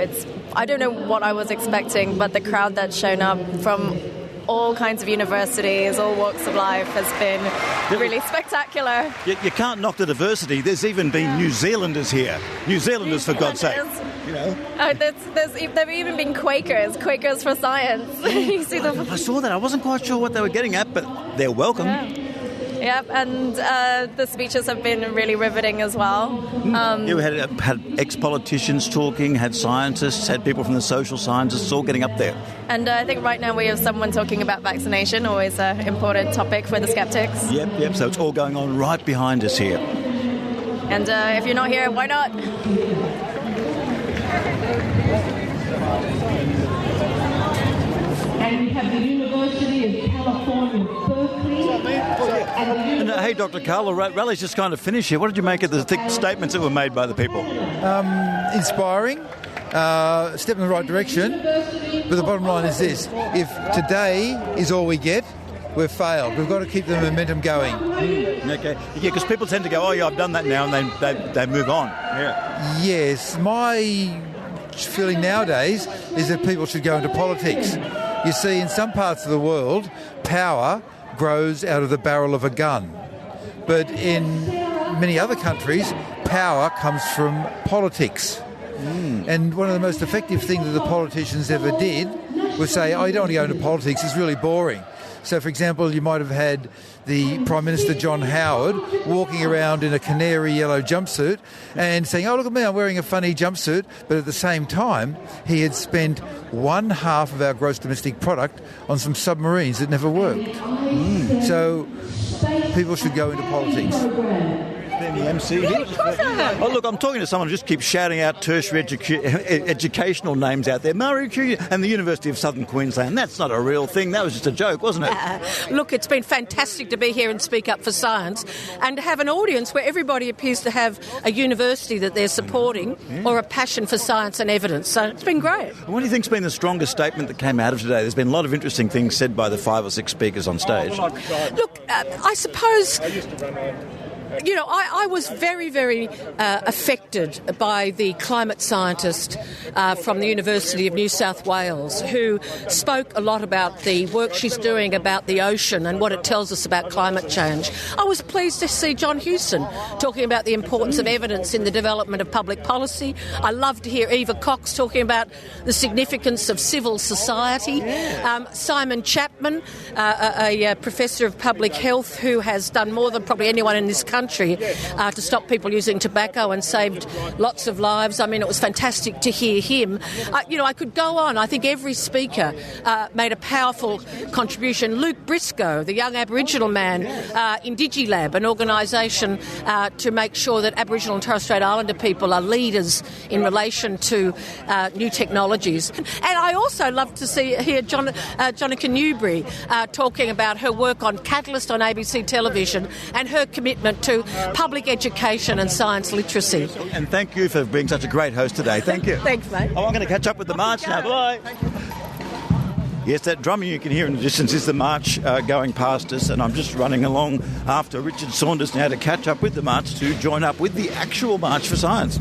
I don't know what I was expecting, but the crowd that's shown up from all kinds of universities, all walks of life, has been really spectacular. You can't knock the diversity. There's even been New Zealanders here. New Zealanders, for God's sake. You know. There've even been Quakers for science. You see them. I saw that. I wasn't quite sure what they were getting at, but they're welcome. Yeah, and the speeches have been really riveting as well. You had ex-politicians talking, had scientists, had people from the social sciences all getting up there. And I think right now we have someone talking about vaccination, always an important topic for the skeptics. Yep, so it's all going on right behind us here. And if you're not here, why not? And we have the University of California, Berkeley. And, hey, Dr. Karl, the rally's just kind of finished here. What did you make of the thick statements that were made by the people? Inspiring, step in the right direction. But the bottom line is this: if today is all we get, we've failed. We've got to keep the momentum going. Okay. Yeah, because people tend to go, oh, yeah, I've done that now, and they move on. Yeah. Yes, my feeling nowadays is that people should go into politics. You see, in some parts of the world, power grows out of the barrel of a gun. But in many other countries, power comes from politics. And one of the most effective things that the politicians ever did was say, oh, you don't want to go into politics, it's really boring. So, for example, you might have had the Prime Minister John Howard walking around in a canary yellow jumpsuit and saying, oh, look at me, I'm wearing a funny jumpsuit. But at the same time, he had spent 1/2 of our gross domestic product on some submarines that never worked. So people should go into politics. The MC here. Oh, look, I'm talking to someone who just keeps shouting out tertiary educational names out there. Marie Curie and the University of Southern Queensland. That's not a real thing. That was just a joke, wasn't it? Look, it's been fantastic to be here and speak up for science and to have an audience where everybody appears to have a university that they're supporting or a passion for science and evidence. So it's been great. What do you think's been the strongest statement that came out of today? There's been a lot of interesting things said by the 5 or 6 speakers on stage. Look, I suppose... You know, I was very, very affected by the climate scientist from the University of New South Wales who spoke a lot about the work she's doing about the ocean and what it tells us about climate change. I was pleased to see John Hewson talking about the importance of evidence in the development of public policy. I love to hear Eva Cox talking about the significance of civil society. Simon Chapman, a professor of public health who has done more than probably anyone in this country to stop people using tobacco and saved lots of lives. I mean, it was fantastic to hear him. I could go on. I think every speaker made a powerful contribution. Luke Briscoe, the young Aboriginal man in DigiLab, an organisation to make sure that Aboriginal and Torres Strait Islander people are leaders in relation to new technologies. And I also love to hear Jonica Newbury talking about her work on Catalyst on ABC television and her commitment to public education and science literacy. And thank you for being such a great host today. Thank you. Thanks, mate. Oh, I'm going to catch up with the march now. Bye. Yes, that drumming you can hear in the distance is the march going past us, and I'm just running along after Richard Saunders now to catch up with the march to join up with the actual March for Science.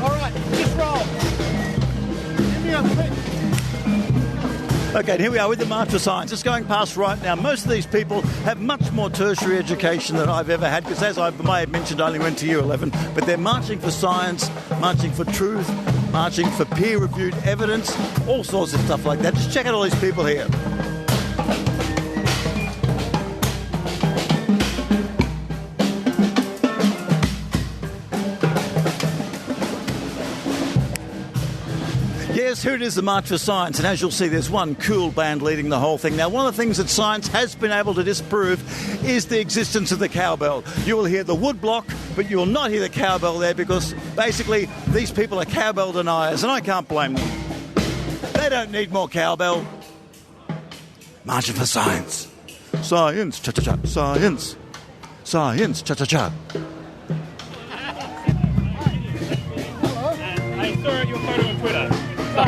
All right, just roll. Give me a pick. Okay, and here we are with the March for Science. It's going past right now. Most of these people have much more tertiary education than I've ever had, because as I may have mentioned, I only went to year 11, but they're marching for science, marching for truth, marching for peer-reviewed evidence, all sorts of stuff like that. Just check out all these people here. Yes, here it is, the March for Science, and as you'll see, there's one cool band leading the whole thing. Now, one of the things that science has been able to disprove is the existence of the cowbell. You will hear the woodblock, but you will not hear the cowbell there, because basically these people are cowbell deniers, and I can't blame them. They don't need more cowbell. Marching for science. Science, cha-cha-cha, science. Science, cha-cha-cha. I saw your photo on Twitter. I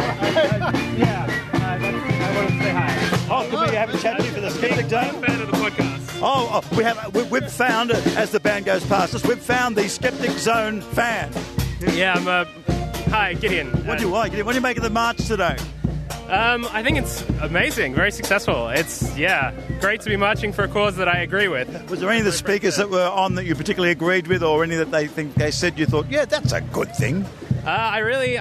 wanted to say hi. Oh, can we have a chat to you for the Skeptic Zone? I'm a fan of the podcast. We've found, as the band goes past us, we've found the Skeptic Zone fan. Yeah, hi, Gideon. What do you like? What do you make of the march today? I think it's amazing, very successful. It's, great to be marching for a cause that I agree with. Was there any of the speakers that were on that you particularly agreed with, or any that they said you thought, yeah, that's a good thing? I really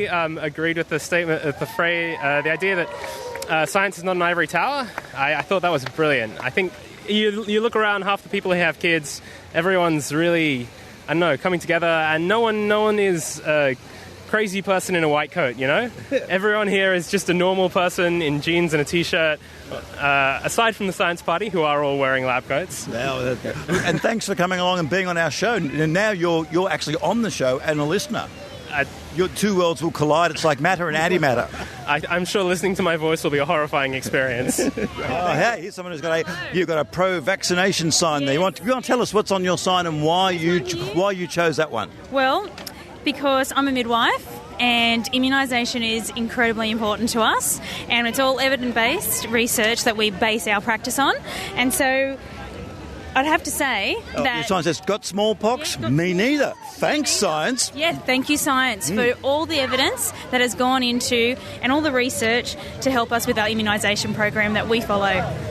agreed with the statement, the idea that science is not an ivory tower. I thought that was brilliant. I think you look around, half the people who have kids, everyone's really, I don't know, coming together, and no one is a crazy person in a white coat, you know? Everyone here is just a normal person in jeans and a T-shirt, aside from the science party, who are all wearing lab coats. And thanks for coming along and being on our show. And now you're actually on the show and a listener. Your two worlds will collide. It's like matter and antimatter. I'm sure listening to my voice will be a horrifying experience. Hey, here's someone you've got a pro-vaccination sign there. You want to tell us what's on your sign and why you chose that one? Well, because I'm a midwife and immunisation is incredibly important to us, and it's all evidence-based research that we base our practice on, and so I'd have to say that... Your sign says, got smallpox? Me neither. Thanks, science. Yeah, thank you, science, for all the evidence that has gone into and all the research to help us with our immunisation program that we follow.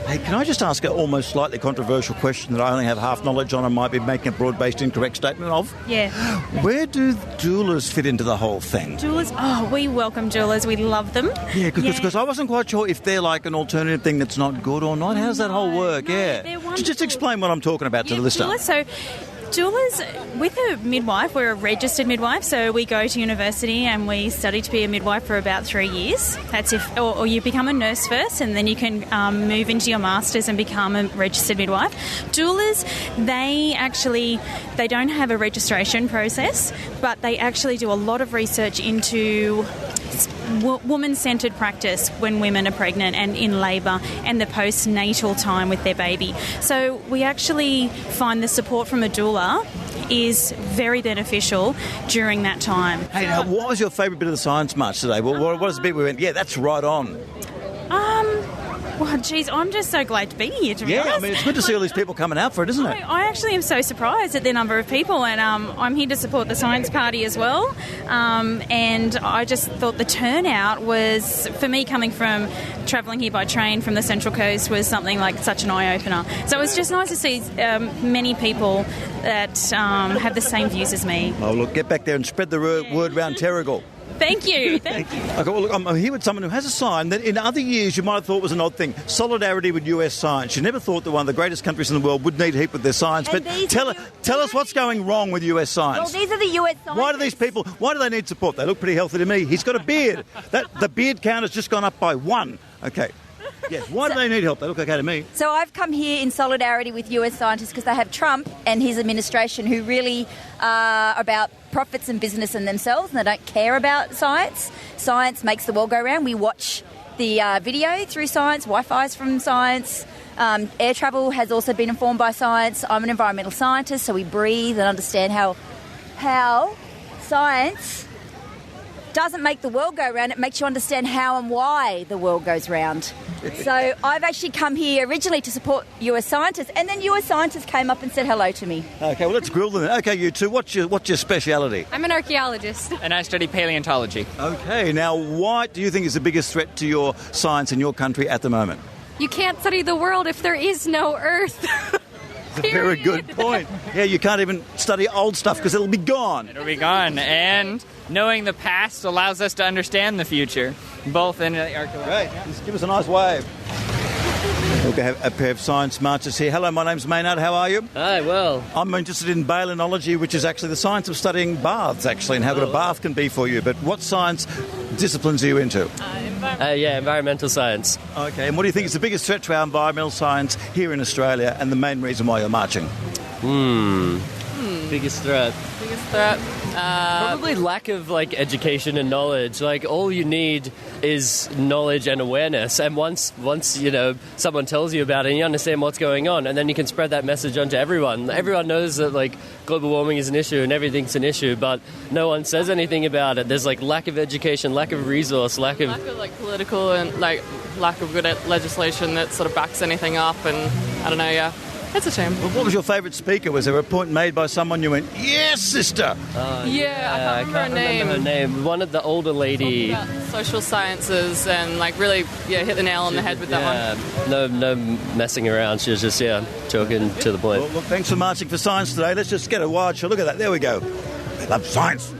Hey, can I just ask an almost slightly controversial question that I only have half knowledge on and might be making a broad-based incorrect statement of? Yeah. Where do doulas fit into the whole thing? Doulas? Oh, we welcome doulas. We love them. Yeah, because I wasn't quite sure if they're like an alternative thing that's not good or not. How does that whole work? They're wonderful. Just explain what I'm talking about to the listener. Doulas, with a midwife, we're a registered midwife, so we go to university and we study to be a midwife for about 3 years. That's or you become a nurse first, and then you can move into your masters and become a registered midwife. Doulas, they don't have a registration process, but they actually do a lot of research into woman-centred practice when women are pregnant and in labour and the postnatal time with their baby. So we actually find the support from a doula is very beneficial during that time. Hey, now, what was your favourite bit of the science march today? What was the bit we went, yeah, that's right on? Well, geez, I'm just so glad to be here, to be honest. Yeah, I mean, it's good to see all these people coming out for it, isn't it? I actually am so surprised at the number of people, and I'm here to support the Science Party as well. And I just thought the turnout was, for me, coming from travelling here by train from the Central Coast, was something like such an eye-opener. So it was just nice to see many people that have the same views as me. Oh, look, get back there and spread the word around Terrigal. Thank you. Thank you. Okay, well, look, I'm here with someone who has a sign that in other years you might have thought was an odd thing. Solidarity with US science. You never thought that one of the greatest countries in the world would need a heap with their science. And but tell us what's going wrong with US science. Well, these are the US scientists. Why do they need support? They look pretty healthy to me. He's got a beard. The beard count has just gone up by 1. Okay. Yes, why do they need help? They look okay to me. So I've come here in solidarity with US scientists because they have Trump and his administration who really are about profits and business and themselves, and they don't care about science. Science makes the world go round. We watch the video through science, Wi-Fi's from science. Air travel has also been informed by science. I'm an environmental scientist, so we breathe and understand how science doesn't make the world go round, it makes you understand how and why the world goes round. So I've actually come here originally to support you as scientists, and then you as scientists came up and said hello to me. Okay, well, let's grill them then. Okay, you two, what's your speciality? I'm an archaeologist. And I study paleontology. Okay, now what do you think is the biggest threat to your science in your country at the moment? You can't study the world if there is no Earth. That's a very good point. Yeah, you can't even study old stuff because it'll be gone. It'll be gone. And knowing the past allows us to understand the future, both in archaeology. Great. Just give us a nice wave. We'll have a pair of science marchers here. Hello, my name's Maynard. How are you? Hi, well. I'm interested in balenology, which is actually the science of studying baths, actually, and how good a bath can be for you. But what science disciplines are you into? Environmental science. Okay, and what do you think is the biggest threat to our environmental science here in Australia and the main reason why you're marching? Biggest threat. Biggest threat? Probably lack of education and knowledge. All you need is knowledge and awareness, and once someone tells you about it and you understand what's going on, and then you can spread that message on to everyone. Everyone knows that global warming is an issue and everything's an issue, but no one says anything about it. There's lack of education, lack of resource, lack of political and lack of good legislation that sort of backs anything up, and I don't know, yeah. It's a shame. Well, what was your favourite speaker? Was there a point made by someone you went, yes, sister? I can't remember her name. One of the older lady. About social sciences and really hit the nail on the head with that one. No messing around. She was just talking to the point. Well, thanks for marching for science today. Let's just get a wide shot. Look at that. There we go. I love science.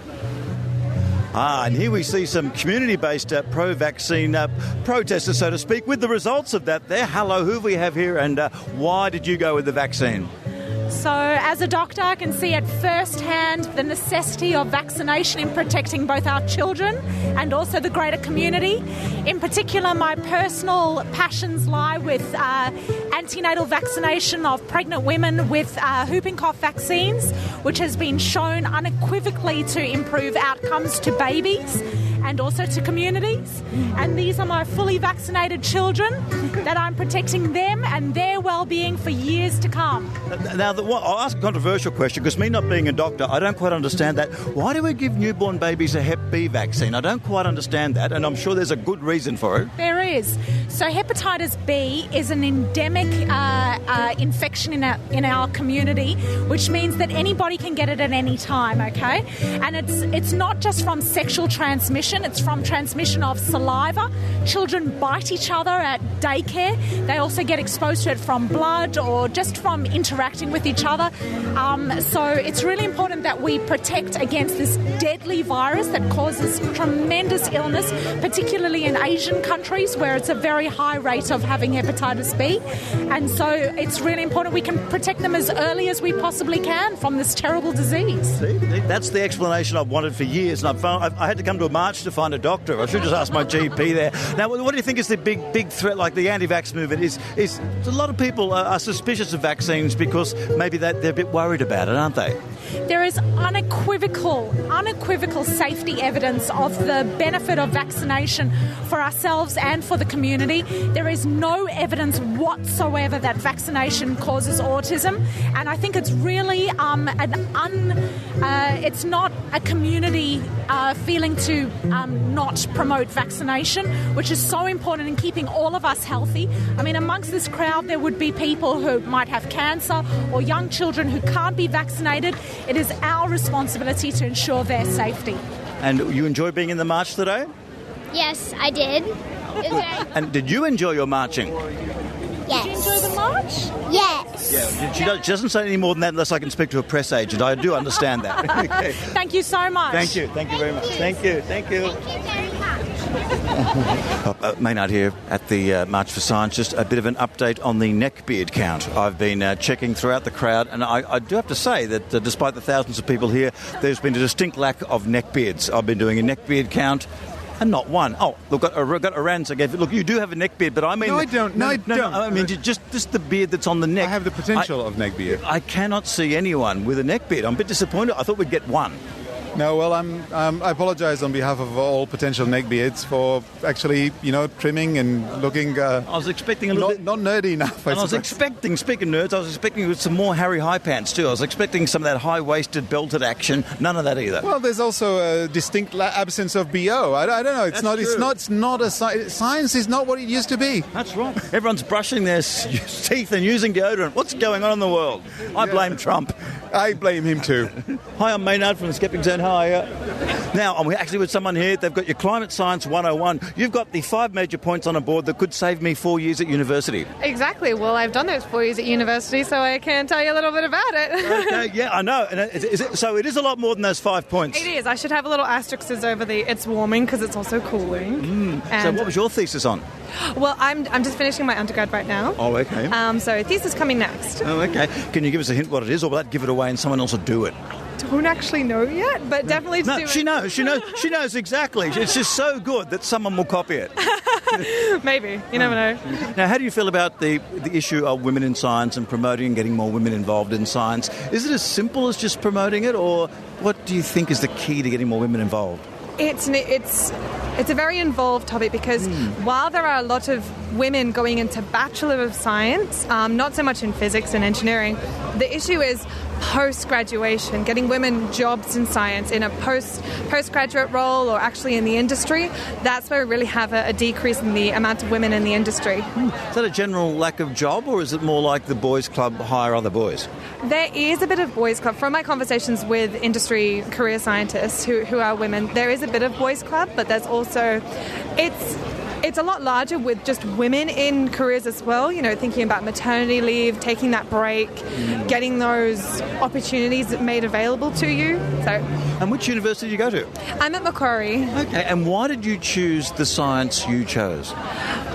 And here we see some community-based pro-vaccine protesters, so to speak, with the results of that there. Hello, who we have here, and why did you go with the vaccine? So, as a doctor, I can see at first hand the necessity of vaccination in protecting both our children and also the greater community. In particular, my personal passions lie with antenatal vaccination of pregnant women with whooping cough vaccines, which has been shown unequivocally to improve outcomes to babies and also to communities. And these are my fully vaccinated children that I'm protecting them and their well-being for years to come. Now, I'll ask a controversial question, because me not being a doctor, I don't quite understand that. Why do we give newborn babies a Hep B vaccine? I don't quite understand that, and I'm sure there's a good reason for it. There is. So hepatitis B is an endemic infection in our community, which means that anybody can get it at any time, okay? And it's not just from sexual transmission, it's from transmission of saliva. Children bite each other at daycare. They also get exposed to it from blood or just from interacting with each other. So it's really important that we protect against this deadly virus that causes tremendous illness, particularly in Asian countries where it's a very high rate of having hepatitis B. And so it's really important we can protect them as early as we possibly can from this terrible disease. See, that's the explanation I've wanted for years, and I had to come to a march to find a doctor. I should just ask my GP there. Now, what do you think is the big threat, like the anti-vax movement? Is a lot of people are suspicious of vaccines because maybe they're a bit worried about it, aren't they? There is unequivocal safety evidence of the benefit of vaccination for ourselves and for the community. There is no evidence whatsoever that vaccination causes autism, and I think it's really it's not a community feeling to not promote vaccination, which is so important in keeping all of us healthy. I mean, amongst this crowd there would be people who might have cancer or young children who can't be vaccinated. It is our responsibility to ensure their safety. And you enjoy being in the march today? Yes, I did. And did you enjoy your marching? Yes. Did you enjoy the march? Yes. Yeah, she doesn't say any more than that unless I can speak to a press agent. I do understand that. Okay. Thank you so much. Thank you very much. Thank you. Thank you very much. Maynard here at the March for Science. Just a bit of an update on the neckbeard count. I've been checking throughout the crowd, and I do have to say that despite the thousands of people here, there's been a distinct lack of neckbeards. I've been doing a neckbeard count, and not one. Oh, look, I've got Eran Segev. Look, you do have a neckbeard, but I mean... No, I don't. No, I don't. I mean, just the beard that's on the neck. I have the potential of neckbeard. I cannot see anyone with a neckbeard. I'm a bit disappointed. I thought we'd get one. No, well, I apologise on behalf of all potential neckbeards for actually, trimming and looking. I was expecting a little bit not nerdy enough. I was expecting, speaking of nerds, I was expecting some more Harry High Pants too. I was expecting some of that high-waisted, belted action. None of that either. Well, there's also a distinct absence of BO. I don't know. It's not a science is not what it used to be. That's right. Everyone's brushing their teeth and using deodorant. What's going on in the world? I blame Trump. I blame him too. Hi, I'm Maynard from the Skeptic Zone. How are you? Now, I'm actually with someone here. They've got your Climate Science 101. You've got the 5 major points on a board that could save me 4 years at university. Exactly. Well, I've done those 4 years at university, so I can tell you a little bit about it. Okay, yeah, I know. And so it is a lot more than those 5 points. It is. I should have a little asterisks over the it's warming because it's also cooling. So what was your thesis on? Well, I'm just finishing my undergrad right now. Oh, okay. So thesis coming next. Oh, okay. Can you give us a hint what it is, or will that give it away and someone else will do it? Don't actually know yet, but definitely do it. She knows exactly. It's just so good that someone will copy it. Maybe. You never know. Now, how do you feel about the issue of women in science and promoting and getting more women involved in science? Is it as simple as just promoting it, or what do you think is the key to getting more women involved? It's a very involved topic because while there are a lot of women going into Bachelor of Science, not so much in physics and engineering, the issue is post-graduation, getting women jobs in science in a postgraduate role or actually in the industry. That's where we really have a decrease in the amount of women in the industry. Is that a general lack of job, or is it more like the boys' club hire other boys? There is a bit of boys' club. From my conversations with industry career scientists who are women, there is a bit of boys' club, but there's also... It's a lot larger with just women in careers as well, thinking about maternity leave, taking that break, getting those opportunities made available to you. And which university did you go to? I'm at Macquarie. Okay, and why did you choose the science you chose?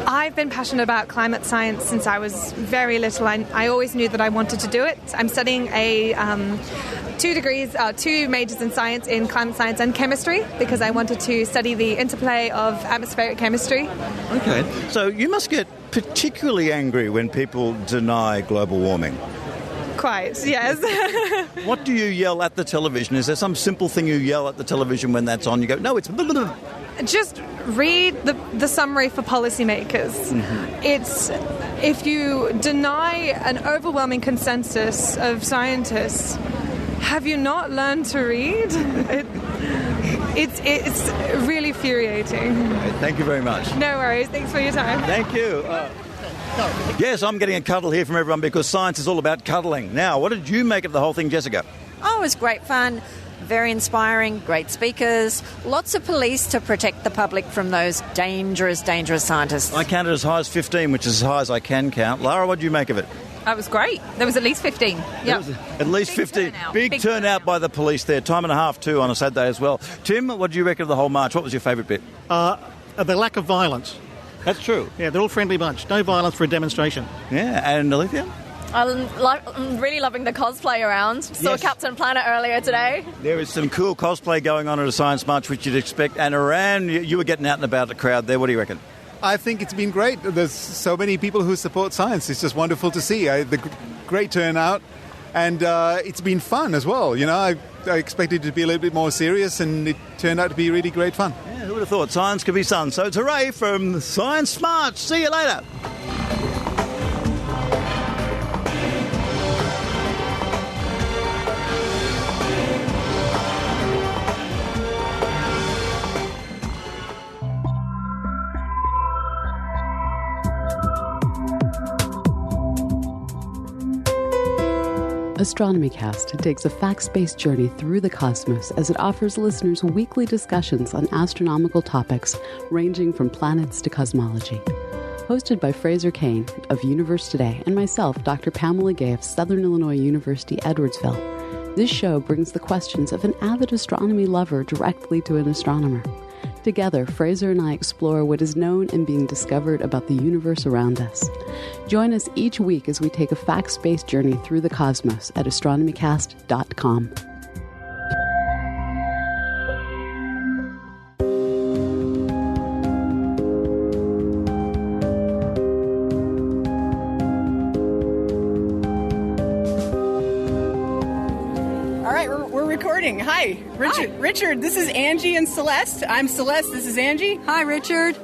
I've been passionate about climate science since I was very little. I always knew that I wanted to do it. I'm studying two majors in science in climate science and chemistry because I wanted to study the interplay of atmospheric chemistry. Okay, so you must get particularly angry when people deny global warming. Quite, yes. What do you yell at the television? Is there some simple thing you yell at the television when that's on? You go, no, it's... Just read the summary for policymakers. It's if you deny an overwhelming consensus of scientists, have you not learned to read? It's really infuriating. Thank you very much. No worries. Thanks for your time. Thank you. Yes, I'm getting a cuddle here from everyone because science is all about cuddling. Now, what did you make of the whole thing, Jessica? Oh, it was great fun. Very inspiring, great speakers, lots of police to protect the public from those dangerous scientists. I counted as high as 15, which is as high as I can count. Lara, what did you make of it? It was great. There was at least 15. Yeah, at least 15. Big turnout by the police there. Time and a half too on a Saturday as well. Tim, what did you reckon of the whole march? What was your favourite bit? The lack of violence. That's true. Yeah, they're all friendly bunch. No violence for a demonstration. Yeah, and Alethea? I'm really loving the cosplay around. Saw Captain Planet earlier today. There is some cool cosplay going on at a science march, which you'd expect. And Eran, you were getting out and about the crowd there. What do you reckon? I think it's been great. There's so many people who support science. It's just wonderful to see. The great turnout. And it's been fun as well. I expected it to be a little bit more serious, and it turned out to be really great fun. Yeah, who would have thought science could be fun? So it's hooray from the Science March. See you later. AstronomyCast takes a facts-based journey through the cosmos as it offers listeners weekly discussions on astronomical topics ranging from planets to cosmology. Hosted by Fraser Kane of Universe Today and myself, Dr. Pamela Gay of Southern Illinois University, Edwardsville, this show brings the questions of an avid astronomy lover directly to an astronomer. Together, Fraser and I explore what is known and being discovered about the universe around us. Join us each week as we take a facts-based journey through the cosmos at astronomycast.com. All right, we're recording. morning. Hi, Richard. Hi. Richard, this is Angie and Celeste. I'm Celeste. This is Angie. Hi, Richard.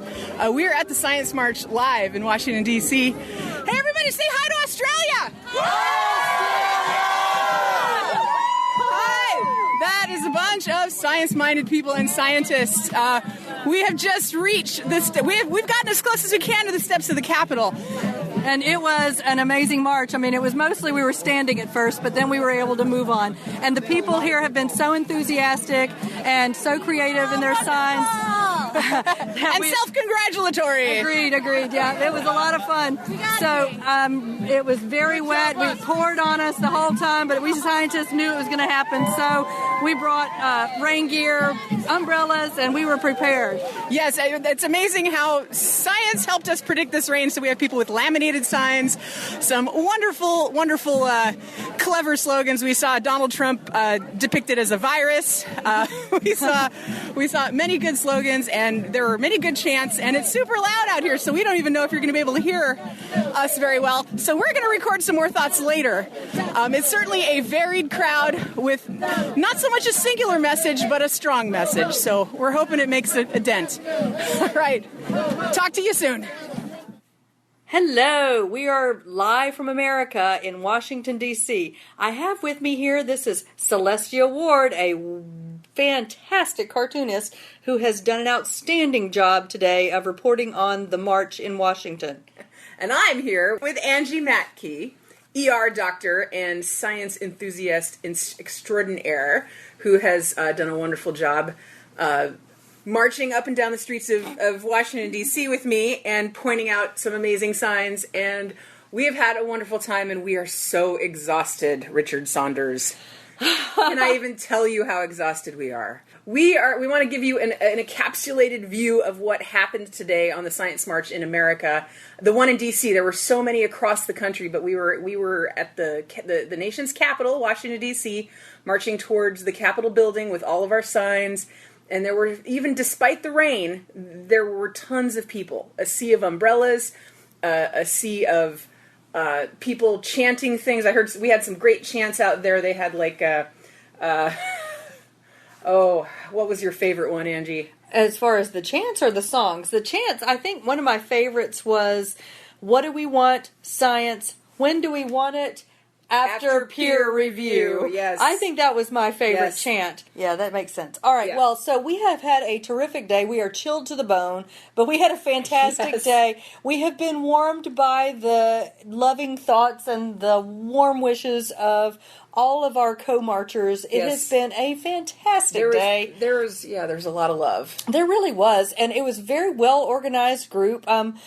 We are at the Science March live in Washington, D.C. Hey, everybody, say hi to Australia! Hi! That is a bunch of science-minded people and scientists. We have just reached this. We've gotten as close as we can to the steps of the Capitol. And it was an amazing march. I mean, it was mostly we were standing at first, but then we were able to move on. And the people here have been so enthusiastic and so creative in their signs. And self-congratulatory. Agreed. Yeah, it was a lot of fun. So it was very wet. It poured on us the whole time, but we scientists knew it was going to happen. So we brought rain gear, umbrellas, and we were prepared. Yes, it's amazing how science helped us predict this rain. So we have people with laminated signs, some wonderful, clever slogans. We saw Donald Trump depicted as a virus. We saw many good slogans, and there were many good chants, and it's super loud out here, so we don't even know if you're going to be able to hear us very well. So we're going to record some more thoughts later. It's certainly a varied crowd with not so much a singular message, but a strong message. So we're hoping it makes a dent. All right. Talk to you soon. Hello, we are live from America in Washington, D.C. I have with me here, this is Celestia Ward, a fantastic cartoonist who has done an outstanding job today of reporting on the march in Washington. And I'm here with Angie Mattke, ER doctor and science enthusiast extraordinaire, who has done a wonderful job marching up and down the streets of Washington, D.C. with me and pointing out some amazing signs. And we have had a wonderful time, and we are so exhausted, Richard Saunders. Can I even tell you how exhausted we are? We want to give you an encapsulated view of what happened today on the Science March in America. The one in D.C., there were so many across the country, but we were at the nation's capital, Washington, D.C., marching towards the Capitol building with all of our signs. And there were, even despite the rain, there were tons of people. A sea of umbrellas, a sea of people chanting things. I heard we had some great chants out there. They had what was your favorite one, Angie? As far as the chants or the songs? The chants, I think one of my favorites was, what do we want? Science. When do we want it? After peer review. Yes. I think that was my favorite chant. Yeah, that makes sense. All right, well, so we have had a terrific day. We are chilled to the bone, but we had a fantastic day. We have been warmed by the loving thoughts and the warm wishes of all of our co-marchers. It has been a fantastic day. There's a lot of love. There really was, and it was a very well-organized group. And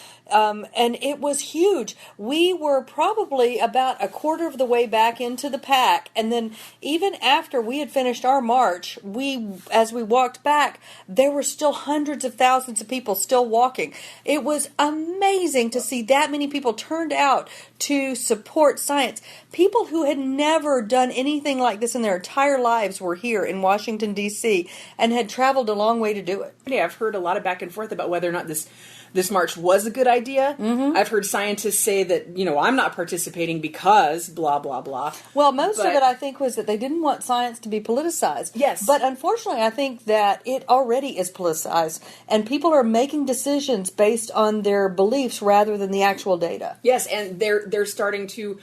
it was huge. We were probably about a quarter of the way back into the pack, and then even after we had finished our march, as we walked back, there were still hundreds of thousands of people still walking. It was amazing to see that many people turned out to support science. People who had never done anything like this in their entire lives were here in Washington, D.C., and had traveled a long way to do it. Yeah, I've heard a lot of back and forth about whether or not this march was a good idea. Mm-hmm. I've heard scientists say that, I'm not participating because blah, blah, blah. Well, most of it, I think, was that they didn't want science to be politicized. Yes. But unfortunately, I think that it already is politicized, and people are making decisions based on their beliefs rather than the actual data. Yes, and they're starting to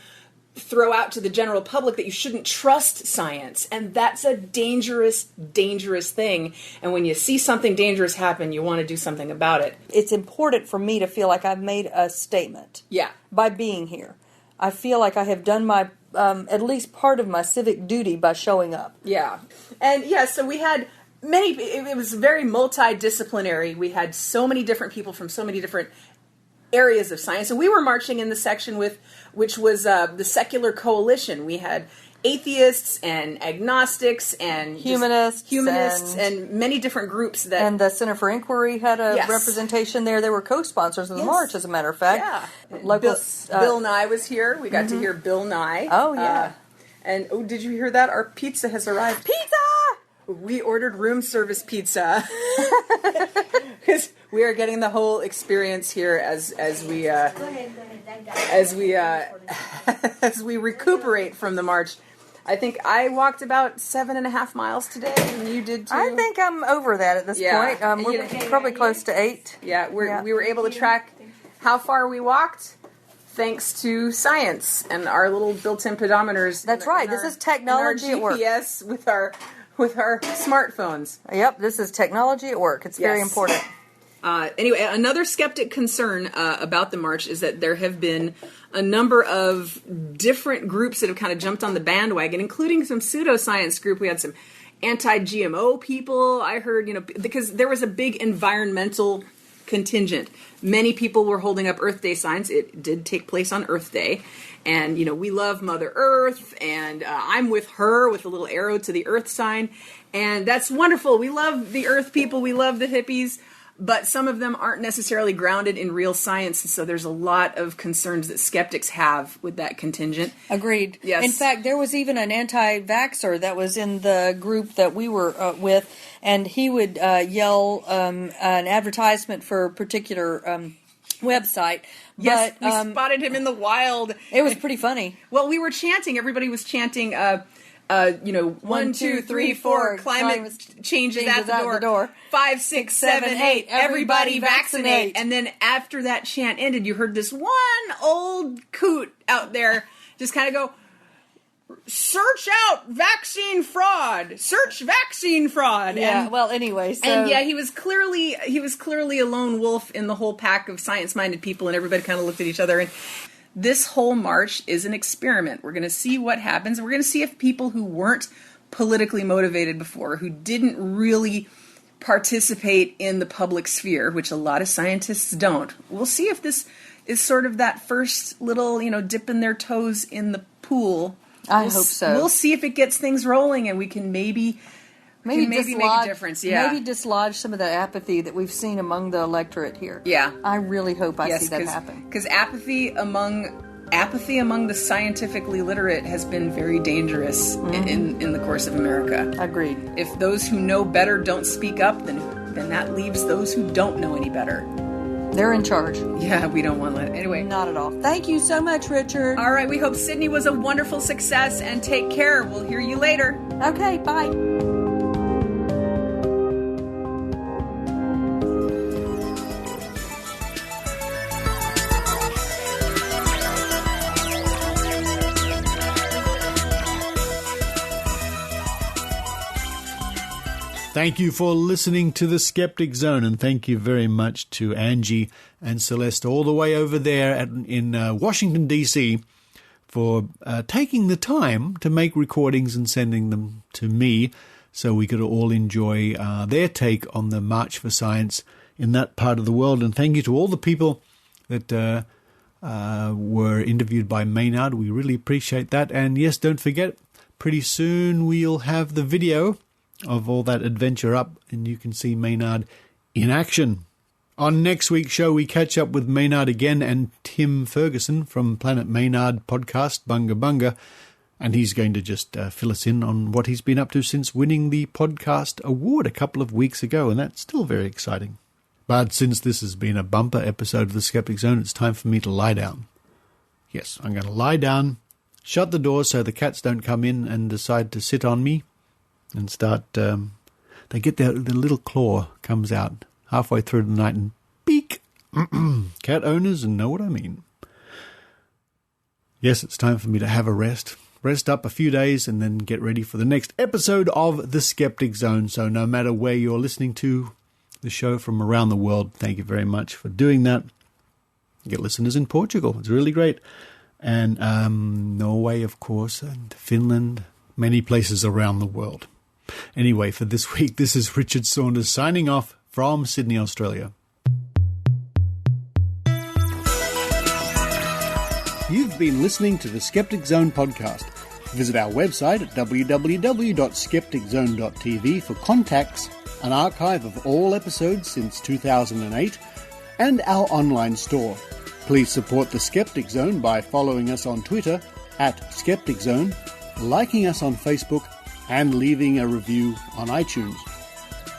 throw out to the general public that you shouldn't trust science, and that's a dangerous, dangerous thing. And when you see something dangerous happen, you want to do something about it. It's important for me to feel like I've made a statement. Yeah. By being here. I feel like I have done my, at least part of my civic duty by showing up. Yeah. And so we had it was very multidisciplinary. We had so many different people from so many different areas of science, and we were marching in the section which was the Secular Coalition. We had atheists and agnostics and humanists and many different groups that. And the Center for Inquiry had a representation there. They were co-sponsors of the march, as a matter of fact. Yeah. Bill Nye was here. We got to hear Bill Nye. Oh yeah. And did you hear that? Our pizza has arrived. Pizza! We ordered room service pizza. Because we are getting the whole experience here as we recuperate from the march. I think I walked about 7.5 miles today, and you did too. I think I'm over that at this point. We're probably close to 8. Yeah, we were able to track how far we walked thanks to science and our little built-in pedometers. That's right. This is technology at work. GPS with our smartphones. Yep, this is technology at work. It's very important. Anyway, another skeptic concern about the march is that there have been a number of different groups that have kind of jumped on the bandwagon, including some pseudoscience group. We had some anti-GMO people, I heard, because there was a big environmental contingent. Many people were holding up Earth Day signs. It did take place on Earth Day. And, we love Mother Earth, and I'm with her with a little arrow to the Earth sign. And that's wonderful. We love the Earth people. We love the hippies. But some of them aren't necessarily grounded in real science, and so there's a lot of concerns that skeptics have with that contingent. Agreed. Yes. In fact, there was even an anti-vaxxer that was in the group that we were with, and he would yell an advertisement for a particular website. Yes, but, we spotted him in the wild. It was pretty funny. Well, we were chanting. Everybody was chanting... 1, 2, 3, 4, climate change is at the door. 5, 6, 7, 8, everybody vaccinate. And then after that chant ended, you heard this one old coot out there just kind of go, search out vaccine fraud. Search vaccine fraud. Yeah. And, well, anyway. So. And yeah, he was clearly a lone wolf in the whole pack of science-minded people, and everybody kind of looked at each other. And this whole march is an experiment. We're going to see what happens. We're going to see if people who weren't politically motivated before, who didn't really participate in the public sphere, which a lot of scientists don't, we'll see if this is sort of that first little, dipping their toes in the pool. I hope so. We'll see if it gets things rolling, and we can maybe make a difference. Yeah, maybe dislodge some of the apathy that we've seen among the electorate here. Yeah, I really hope I see that happen. Because apathy among the scientifically literate has been very dangerous in the course of America. Agreed. If those who know better don't speak up, then that leaves those who don't know any better. They're in charge. Yeah, we don't want to let it. Anyway. Not at all. Thank you so much, Richard. All right, we hope Sydney was a wonderful success, and take care. We'll hear you later. Okay, bye. Thank you for listening to the Skeptic Zone, and thank you very much to Angie and Celeste all the way over there in Washington, D.C. for taking the time to make recordings and sending them to me so we could all enjoy their take on the March for Science in that part of the world. And thank you to all the people that were interviewed by Maynard. We really appreciate that. And yes, don't forget, pretty soon we'll have the video of all that adventure up, and you can see Maynard in action. On next week's show, we catch up with Maynard again and Tim Ferguson from Planet Maynard podcast, Bunga Bunga, and he's going to just fill us in on what he's been up to since winning the podcast award a couple of weeks ago, and that's still very exciting. But since this has been a bumper episode of the Skeptic Zone, it's time for me to lie down. Yes, I'm going to lie down, shut the door so the cats don't come in and decide to sit on me, and start, they get their little claw comes out halfway through the night and beak. Cat owners know what I mean. Yes, it's time for me to have a rest up a few days and then get ready for the next episode of The Skeptic Zone. So no matter where you're listening to the show from around the world, thank you very much for doing that. You get listeners in Portugal. It's really great. And Norway, of course, and Finland, many places around the world. Anyway, for this week, this is Richard Saunders signing off from Sydney, Australia. You've been listening to the Skeptic Zone podcast. Visit our website at www.skepticzone.tv for contacts, an archive of all episodes since 2008, and our online store. Please support the Skeptic Zone by following us on Twitter @SkepticZone, liking us on Facebook, and leaving a review on iTunes.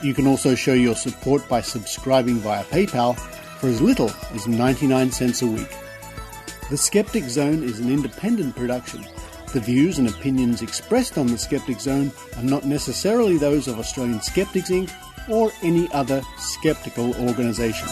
You can also show your support by subscribing via PayPal for as little as 99 cents a week. The Skeptic Zone is an independent production The views and opinions expressed on the Skeptic Zone are not necessarily those of Australian Skeptics Inc. or any other skeptical organisation.